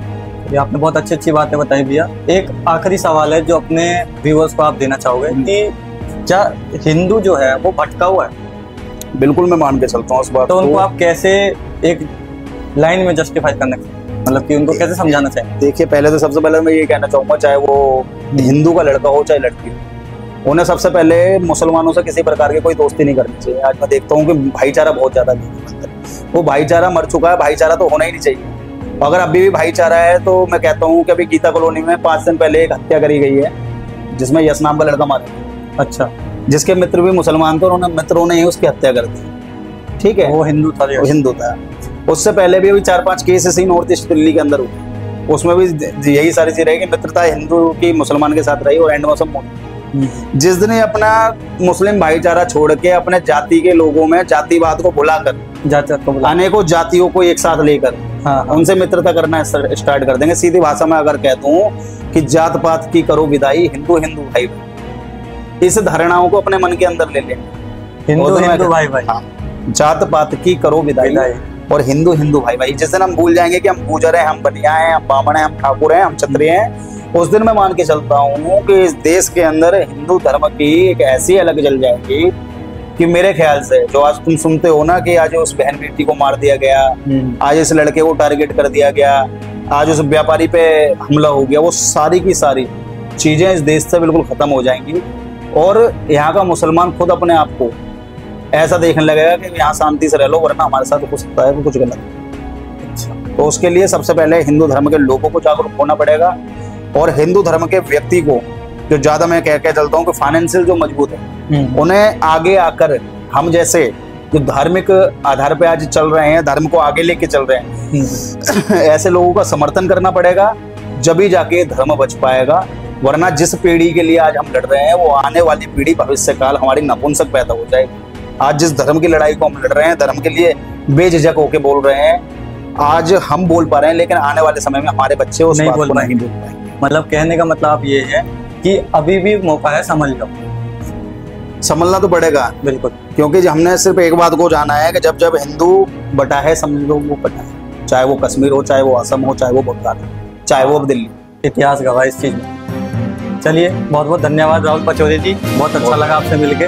ये आपने बहुत अच्छी बातें बताई भैया। एक आखिरी सवाल है जो अपने व्यूअर्स को आप देना चाहोगे कि क्या हिंदू जो है वो भटका हुआ है? बिल्कुल मैं मान के चलता हूँ उस बात तो उनको आप कैसे एक लाइन में जस्टिफाई करना चाहिए, मतलब कि उनको कैसे समझाना चाहिए? देखिए, पहले तो सबसे पहले मैं ये कहना चाहूंगा, चाहे वो हिंदू का लड़का हो चाहे लड़की हो, उन्हें सबसे पहले मुसलमानों से किसी प्रकार की कोई दोस्ती नहीं करनी चाहिए। आज मैं देखता हूँ कि भाईचारा बहुत ज्यादा वो भाईचारा मर चुका है, भाईचारा तो होना ही नहीं चाहिए। अगर अभी भी भाईचारा है तो मैं कहता हूँ कि अभी गीता कॉलोनी में 5 दिन पहले एक हत्या करी गई है जिसमें यश नाम का लड़का मारा। अच्छा, जिसके मित्र भी मुसलमान थे और मित्रों ने ही उसकी हत्या कर दी। ठीक है, वो हिंदू था। वो हिंदू था। उससे पहले भी अभी 4-5 केस ऐसे ही नॉर्थ ईस्ट दिल्ली के अंदर हुए, उसमें भी यही सारी चीज रही कि मित्रता हिंदू की मुसलमान के साथ रही और एंड में सब जिस दिन अपना मुस्लिम भाईचारा छोड़ के अपने जाति के लोगों में जातिवाद को भुलाकर अनेकों जातियों को एक साथ लेकर उनसे मित्रता करना स्टार्ट कर देंगे। सीधी भाषा में अगर कहता हूँ कि जात पात की करो विदाई, हिंदू हिंदू भाई, इस धारणाओं को अपने मन के अंदर ले लें। हिंदू हिंदू भाई भाई, जात पात की करो विदाई और हिंदू हिंदू भाई भाई। जिस दिन हम भूल जाएंगे कि हम गुजर हैं, हम बनिया हैं, हम बामण हैं, हम ठाकुर हैं, हम क्षत्रिय हैं, उस दिन मैं मान के चलता हूँ कि इस देश के अंदर हिंदू धर्म की एक ऐसी अलग जल जाएगी कि मेरे ख्याल से जो आज तुम सुनते हो ना कि आज उस बहन बेटी को मार दिया गया, आज इस लड़के को टारगेट कर दिया गया, आज उस व्यापारी पे हमला हो गया, वो सारी की सारी चीजें इस देश से बिल्कुल खत्म हो जाएंगी और यहाँ का मुसलमान खुद अपने आप को ऐसा देखने लगेगा कि यहाँ शांति से रह लो, वरना हमारे साथ कुछ होता है कुछ गलत। अच्छा, तो उसके लिए सबसे पहले हिंदू धर्म के लोगों को जागरूक होना पड़ेगा और हिंदू धर्म के व्यक्ति को जो ज्यादा मैं कह के चलता हूँ कि फाइनेंशियल जो मजबूत है उन्हें आगे आकर हम जैसे जो धार्मिक आधार पे आज चल रहे हैं, धर्म को आगे लेके चल रहे हैं ऐसे लोगों का समर्थन करना पड़ेगा, जब ही जाके धर्म बच पाएगा। वरना जिस पीढ़ी के लिए आज हम लड़ रहे हैं वो आने वाली पीढ़ी भविष्य काल हमारी नपुंसक पैदा हो जाएगी। आज जिस धर्म की लड़ाई को हम लड़ रहे हैं, धर्म के लिए बेझिझक होके बोल रहे हैं, आज हम बोल पा रहे हैं लेकिन आने वाले समय में हमारे बच्चे उस बात को नहीं बोल पाएंगे। मतलब कहने का मतलब आप ये है कि अभी भी मौका है, समझ लो। समझना तो पड़ेगा बिल्कुल, क्योंकि हमने सिर्फ एक बात को जाना है कि जब जब हिंदू बटा है समझ लो वो बटा है, चाहे वो कश्मीर हो, चाहे वो असम हो, चाहे वो बंगाल हो, चाहे वो दिल्ली। इतिहास गवाह इस चीज में। चलिए, बहुत बहुत धन्यवाद राहुल पचौरी जी, बहुत अच्छा लगा आपसे मिलके।